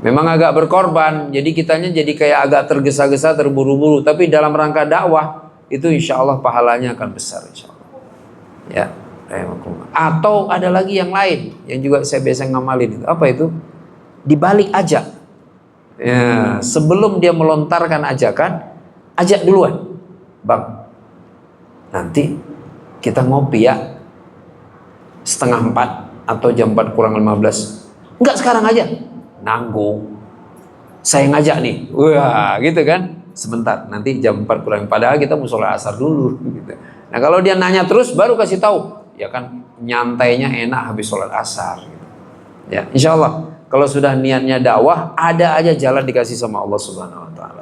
S1: Memang agak berkorban, jadi kitanya jadi kayak agak tergesa-gesa, terburu-buru. Tapi dalam rangka dakwah itu insya Allah pahalanya akan besar insya Allah. Ya, atau ada lagi yang lain yang juga saya biasa ngamalin itu. Apa itu? Dibalik ajak. Ya, sebelum dia melontarkan ajakan, ajak duluan. Bang, nanti kita ngopi ya 3:30 atau jam 4 kurang 15. Enggak, sekarang aja. Nanggung. Saya ngajak nih. Wah, gitu kan? Sebentar, nanti jam 4 kurang. Padahal kita mau sholat asar dulu gitu. Nah, kalau dia nanya terus baru kasih tahu. Ya kan nyantainya enak habis sholat asar gitu. Ya, insya Allah kalau sudah niatnya dakwah, ada aja jalan dikasih sama Allah Subhanahu wa taala.